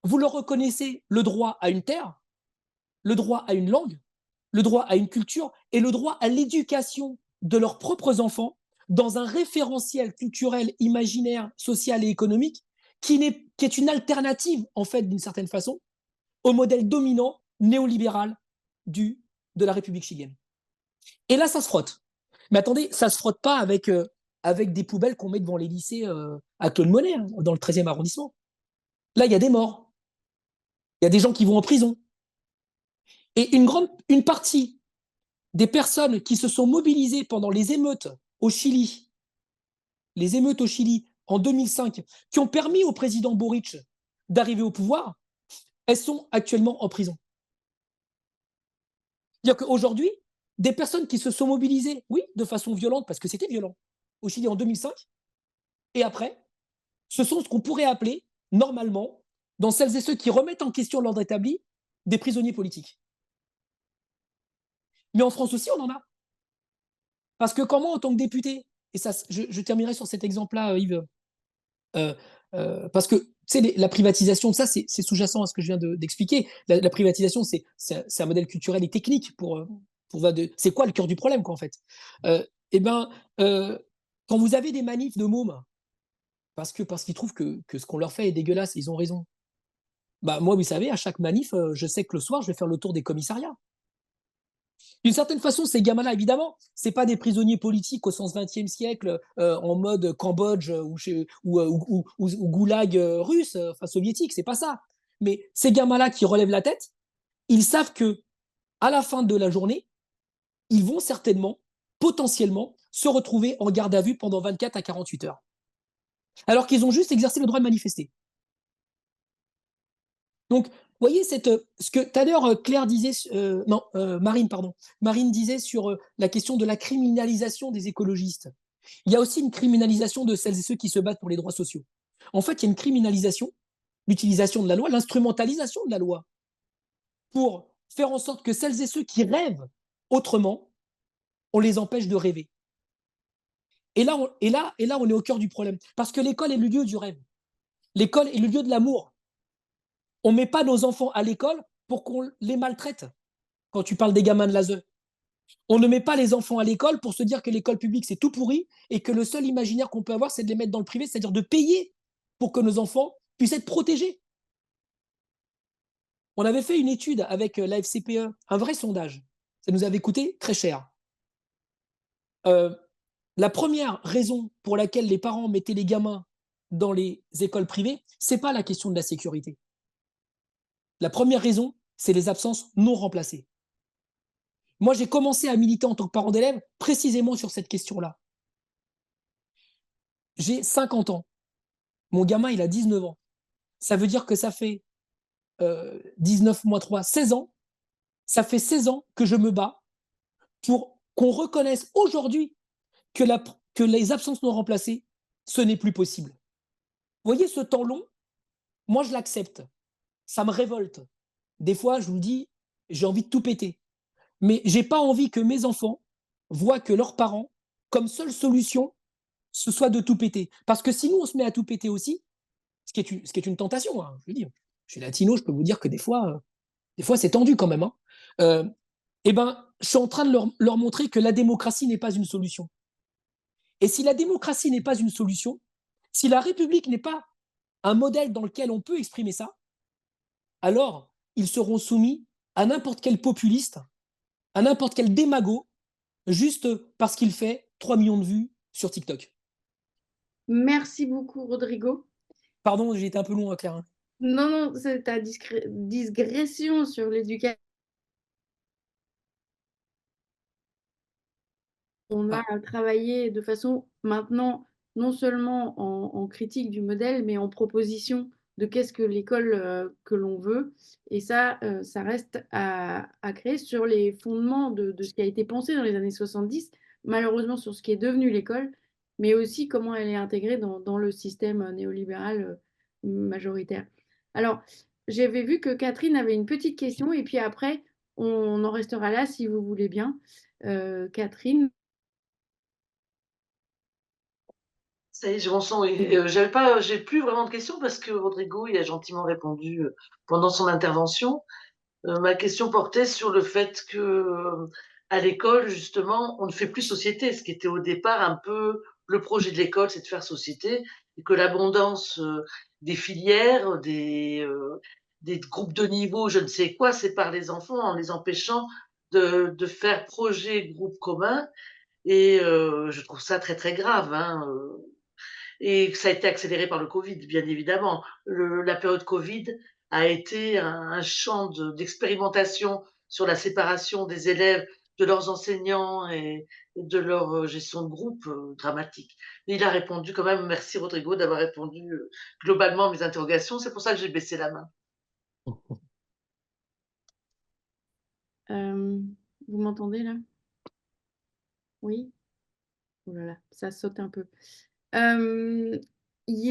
vous leur reconnaissez le droit à une terre, le droit à une langue, le droit à une culture et le droit à l'éducation de leurs propres enfants dans un référentiel culturel, imaginaire, social et économique qui est une alternative, en fait, d'une certaine façon, au modèle dominant néolibéral de la République chilienne. Et là, ça se frotte. Mais attendez, ça ne se frotte pas avec des poubelles qu'on met devant les lycées à Claude Monet, hein, dans le 13e arrondissement. Là, il y a des morts. Il y a des gens qui vont en prison. Et une partie des personnes qui se sont mobilisées pendant les émeutes au Chili en 2005, qui ont permis au président Boric d'arriver au pouvoir, elles sont actuellement en prison. C'est-à-dire qu'aujourd'hui, des personnes qui se sont mobilisées, oui, de façon violente, parce que c'était violent, au Chili en 2005, et après, ce sont ce qu'on pourrait appeler, normalement, dans celles et ceux qui remettent en question l'ordre établi, des prisonniers politiques. Mais en France aussi, on en a. Parce que comment, en tant que député, et ça, je terminerai sur cet exemple-là, Yves, parce que la privatisation, ça, c'est sous-jacent à ce que je viens d'expliquer. La privatisation, c'est un modèle culturel et technique c'est quoi le cœur du problème, quoi, en fait. Quand vous avez des manifs de mômes, parce qu'ils trouvent que ce qu'on leur fait est dégueulasse, ils ont raison. Bah, moi, vous savez, à chaque manif, je sais que le soir, je vais faire le tour des commissariats. D'une certaine façon, ces gamins-là, évidemment, c'est pas des prisonniers politiques au sens 20e siècle, en mode Cambodge ou goulag russe, enfin soviétique, c'est pas ça. Mais ces gamins-là qui relèvent la tête, ils savent que à la fin de la journée, ils vont certainement, potentiellement, se retrouver en garde à vue pendant 24 à 48 heures. Alors qu'ils ont juste exercé le droit de manifester. Donc, vous voyez, ce que tout à l'heure Claire disait, Marine, pardon, Marine disait sur la question de la criminalisation des écologistes. Il y a aussi une criminalisation de celles et ceux qui se battent pour les droits sociaux. En fait, il y a une criminalisation, l'utilisation de la loi, l'instrumentalisation de la loi pour faire en sorte que celles et ceux qui rêvent autrement, on les empêche de rêver. Et là, on est au cœur du problème. Parce que l'école est le lieu du rêve. L'école est le lieu de l'amour. On ne met pas nos enfants à l'école pour qu'on les maltraite. Quand tu parles des gamins de l'ASE, on ne met pas les enfants à l'école pour se dire que l'école publique, c'est tout pourri et que le seul imaginaire qu'on peut avoir, c'est de les mettre dans le privé, c'est-à-dire de payer pour que nos enfants puissent être protégés. On avait fait une étude avec la FCPE, un vrai sondage. Ça nous avait coûté très cher. La première raison pour laquelle les parents mettaient les gamins dans les écoles privées, ce n'est pas la question de la sécurité. La première raison, c'est les absences non remplacées. Moi, j'ai commencé à militer en tant que parent d'élève précisément sur cette question-là. J'ai 50 ans. Mon gamin, il a 19 ans. Ça veut dire que ça fait 19 moins 3, 16 ans. Ça fait 16 ans que je me bats pour qu'on reconnaisse aujourd'hui que les absences non remplacées, ce n'est plus possible. Vous voyez, ce temps long, moi, je l'accepte. Ça me révolte. Des fois, je vous le dis, j'ai envie de tout péter. Mais je n'ai pas envie que mes enfants voient que leurs parents, comme seule solution, ce soit de tout péter. Parce que si nous, on se met à tout péter aussi, ce qui est une tentation, hein, je veux dire, je suis latino, je peux vous dire que des fois c'est tendu quand même. Je suis en train de leur montrer que la démocratie n'est pas une solution. Et si la démocratie n'est pas une solution, si la République n'est pas un modèle dans lequel on peut exprimer ça, alors ils seront soumis à n'importe quel populiste, à n'importe quel démago, juste parce qu'il fait 3 millions de vues sur TikTok.
Merci beaucoup, Rodrigo.
Pardon, j'ai été un peu long, Claire.
Non, c'est ta digression sur l'éducation. On a travaillé de façon maintenant, non seulement en critique du modèle, mais en proposition de qu'est-ce que l'école que l'on veut. Et ça reste à créer sur les fondements de ce qui a été pensé dans les années 70, malheureusement sur ce qui est devenu l'école, mais aussi comment elle est intégrée dans le système néolibéral majoritaire. Alors, j'avais vu que Catherine avait une petite question, et puis après, on en restera là si vous voulez bien. Catherine.
Ça y est, j'ai mon son, oui. J'ai plus vraiment de questions parce que Rodrigo, il a gentiment répondu pendant son intervention. Ma question portait sur le fait que, à l'école, justement, on ne fait plus société, ce qui était au départ un peu le projet de l'école, c'est de faire société, et que l'abondance des filières, des groupes de niveau, je ne sais quoi, sépare les enfants en les empêchant de faire projet groupe commun. Et je trouve ça très très grave, hein. Et ça a été accéléré par le Covid, bien évidemment. La période Covid a été un champ d'expérimentation sur la séparation des élèves de leurs enseignants et de leur gestion de groupe dramatique. Mais il a répondu quand même, merci Rodrigo d'avoir répondu globalement à mes interrogations. C'est pour ça que j'ai baissé la main.
Vous m'entendez là? Oui? Oh là là, ça saute un peu. Il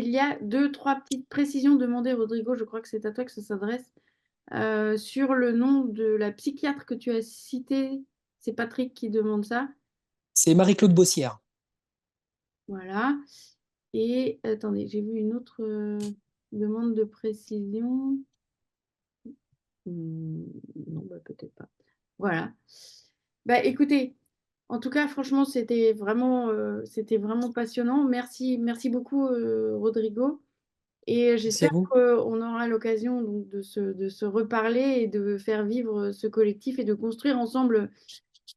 y a 2-3 petites précisions demandées, Rodrigo, je crois que c'est à toi que ça s'adresse. Sur le nom de la psychiatre que tu as citée, c'est Patrick qui demande ça.
C'est Marie-Claude Bossière.
Voilà. Et attendez, j'ai vu une autre demande de précision. Non, bah, peut-être pas. Voilà. Bah, écoutez, en tout cas, franchement, c'était vraiment passionnant. Merci beaucoup, Rodrigo. Et
Merci à
j'espère
vous.
qu'on aura l'occasion donc, de se reparler et de faire vivre ce collectif et de construire ensemble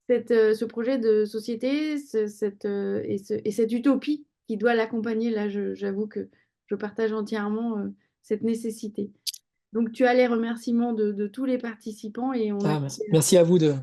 ce projet de société et cette utopie qui doit l'accompagner. Là, j'avoue que je partage entièrement cette nécessité. Donc, tu as les remerciements de tous les participants et on a
Merci à vous de